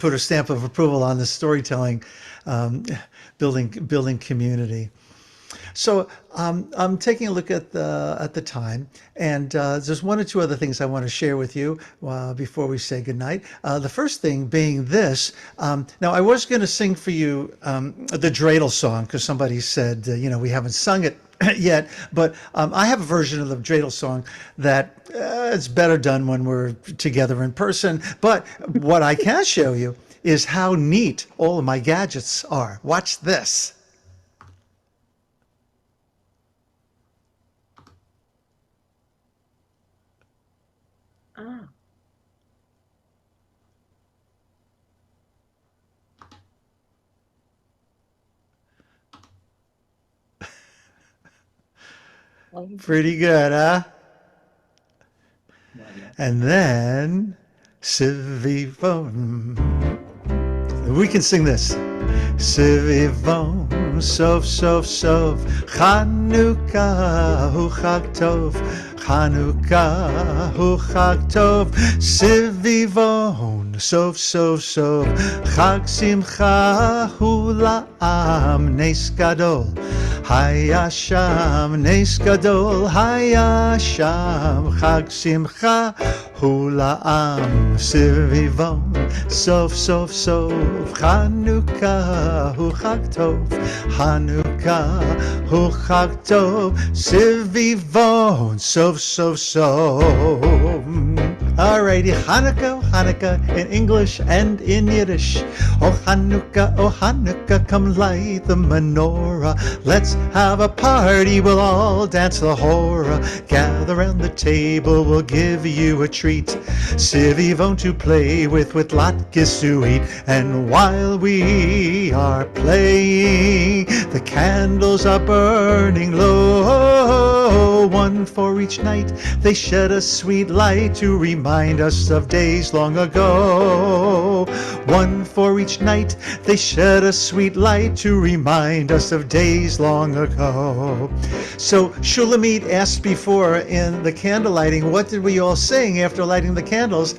put a stamp of approval on the storytelling, building community. So I'm taking a look at the time, and there's one or two other things I want to share with you before we say goodnight. The first thing being this. Now, I was going to sing for you the dreidel song, because somebody said, we haven't sung it yet, but I have a version of the dreidel song that it's better done when we're together in person. But what I can show you is how neat all of my gadgets are. Watch this. Ah. Pretty good, huh? And then, Sivivon. We can sing this. Sivivon, Sov, Sov, Sov, Chanukah hu Chag Tov, Chanukah hu Chag Tov, Sivivon, סוף סוף סוף חג שמחה הוא לעם, נס גדול היה שם, נס גדול היה שם, חג שמחה הוא לעם סביבון, סוף סוף סוף חנוכה הוא חג טוב, חנוכה הוא חג טוב סביבון, סוף סוף סוף. Alrighty, Hanukkah, Hanukkah in English and in Yiddish. Oh Hanukkah, come light the menorah. Let's have a party, we'll all dance the hora. Gather round the table, we'll give you a treat. Sivivon to play with latkes to eat. And while we are playing, the candles are burning low. One for each night, they shed a sweet light to remind us of days long ago. One for each night, they shed a sweet light to remind us of days long ago. So Shulamit asked before in the candle lighting, what did we all sing after lighting the candles?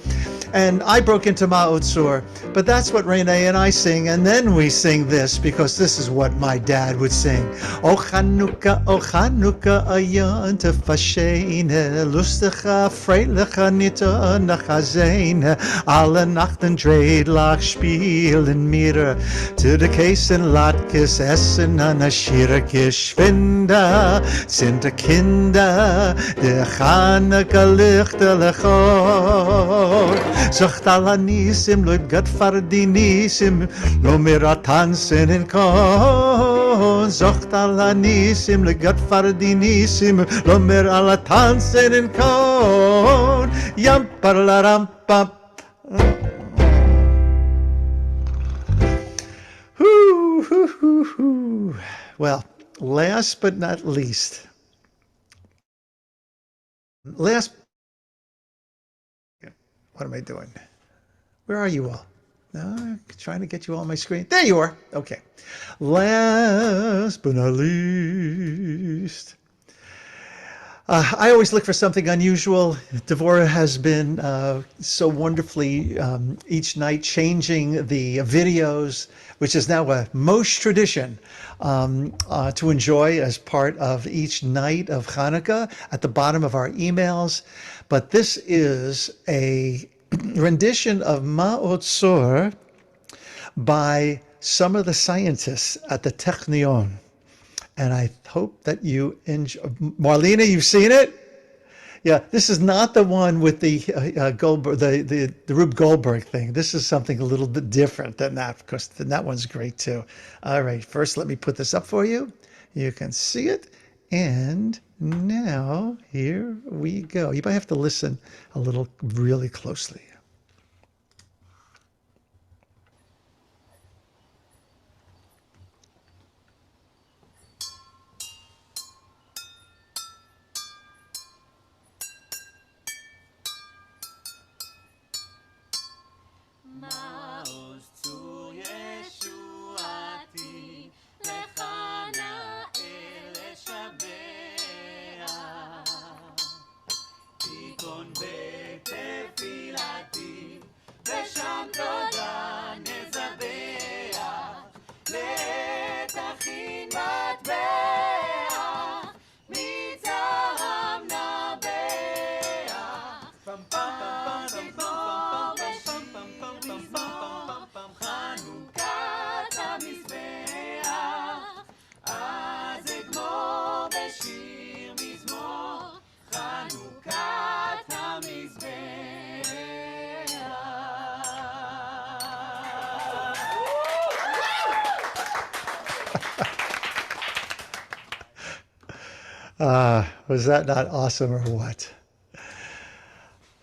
And I broke into Ma'ot Tzur, but that's what Renee and I sing, and then we sing this, because this is what my dad would sing. O Chanukah, ayan tefasheine, lustecha, freilecha, nita, nachazene, alle Nachten dreidlach, spielen mir, to the case and latkes, essen an ashira, geschwinde, sind die Kinder, der Chanukah lichte lechot. Zocht al hanisim, loit gat fardinisim, lo mira tanzen in kon. Zocht al hanisim, loit gat fardinisim, lo mira ala tanzen in kon. Yam paralaram pam. Well, last but not least, what am I doing? Where are you all? No, I'm trying to get you all on my screen. There you are. Okay. Last but not least, I always look for something unusual. Devorah has been so wonderfully each night changing the videos, which is now a Mosh tradition to enjoy as part of each night of Hanukkah at the bottom of our emails. But this is a rendition of Ma'ot Tzur by some of the scientists at the Technion. And I hope that you enjoy. Marlena, you've seen it? Yeah, this is not the one with the Goldberg, the Rube Goldberg thing. This is something a little bit different than that, because that one's great too. All right, first let me put this up for you. You can see it. And now here we go. You might have to listen a little really closely. Was that not awesome or what?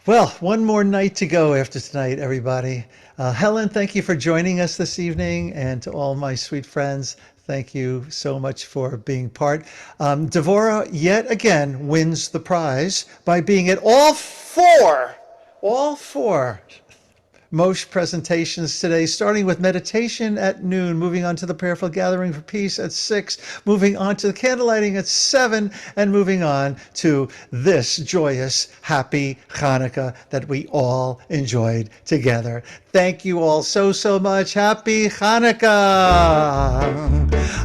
Well, one more night to go after tonight, everybody. Helen, thank you for joining us this evening, and to all my sweet friends, thank you so much for being part. Devorah, yet again, wins the prize by being at all four Mosh presentations today, starting with meditation at noon, moving on to the prayerful gathering for peace at 6, moving on to the candle lighting at 7, and moving on to this joyous, happy Hanukkah that we all enjoyed together. Thank you all so much. Happy Hanukkah.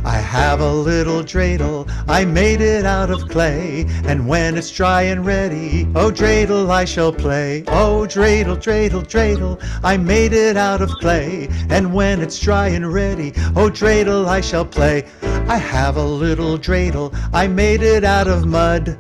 I have a little dreidel, I made it out of clay, and when it's dry and ready, oh dreidel I shall play. Oh dreidel, dreidel, dreidel, I made it out of clay, and when it's dry and ready, oh dreidel I shall play. I have a little dreidel, I made it out of mud.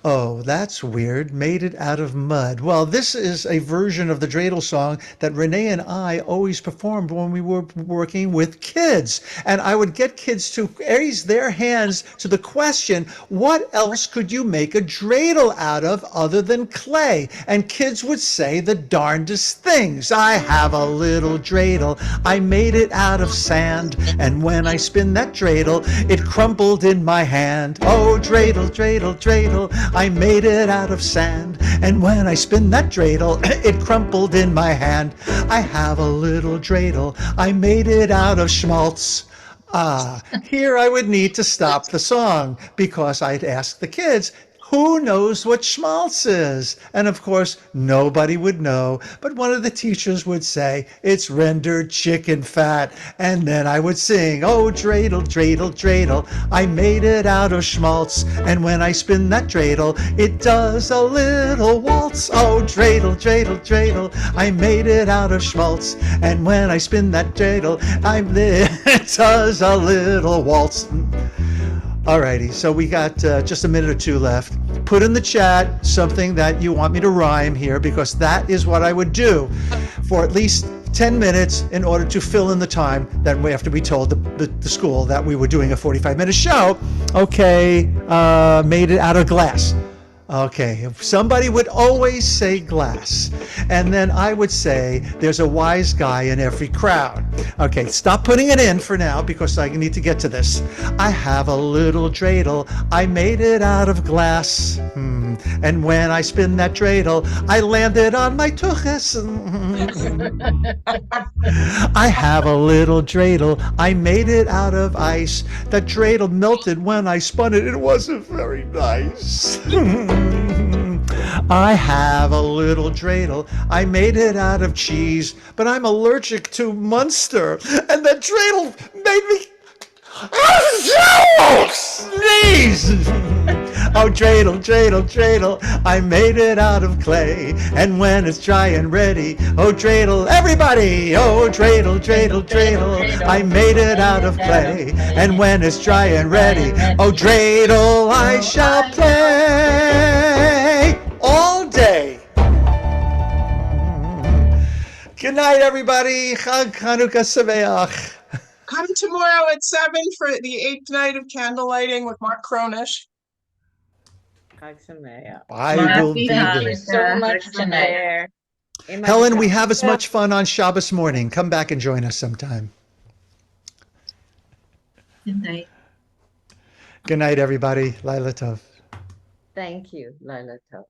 Oh, that's weird. Made it out of mud. Well, this is a version of the dreidel song that Renee and I always performed when we were working with kids. And I would get kids to raise their hands to the question, what else could you make a dreidel out of other than clay? And kids would say the darndest things. I have a little dreidel. I made it out of sand. And when I spin that dreidel, it crumpled in my hand. Oh, dreidel, dreidel, dreidel. I made it out of sand, and when I spin that dreidel, it crumpled in my hand. I have a little dreidel, I made it out of schmaltz. Ah, here I would need to stop the song, because I'd ask the kids, who knows what schmaltz is? And of course, nobody would know, but one of the teachers would say, it's rendered chicken fat. And then I would sing, oh, dreidel, dreidel, dreidel, I made it out of schmaltz. And when I spin that dreidel, it does a little waltz. Oh, dreidel, dreidel, dreidel, I made it out of schmaltz. And when I spin that dreidel, it does a little waltz. Alrighty, so we got just a minute or two left. Put in the chat something that you want me to rhyme here, because that is what I would do for at least 10 minutes in order to fill in the time that we after we told the school that we were doing a 45-minute show. Okay, made it out of glass. Okay, somebody would always say glass. And then I would say, there's a wise guy in every crowd. Okay, stop putting it in for now, because I need to get to this. I have a little dreidel, I made it out of glass. And when I spin that dreidel, I landed on my tuchus. I have a little dreidel, I made it out of ice. That dreidel melted when I spun it, it wasn't very nice. I have a little dreidel, I made it out of cheese, but I'm allergic to Munster, and that dreidel made me sneeze. Oh, dreidel, dreidel, dreidel, I made it out of clay, and when it's dry and ready, oh, dreidel, everybody, oh, dreidel, dreidel, dreidel, I made it out of clay, and when it's dry and ready, oh, dreidel, I shall play all day. Good night, everybody. Chag Hanukkah Sameach. Come tomorrow at 7 for the 8th night of candle lighting with Mark Kronish. I will be Thank you there. so much tonight. Helen, we have as much fun on Shabbos morning. Come back and join us sometime. Good night. Good night, everybody. Laila Tov. Thank you, Lila Tov.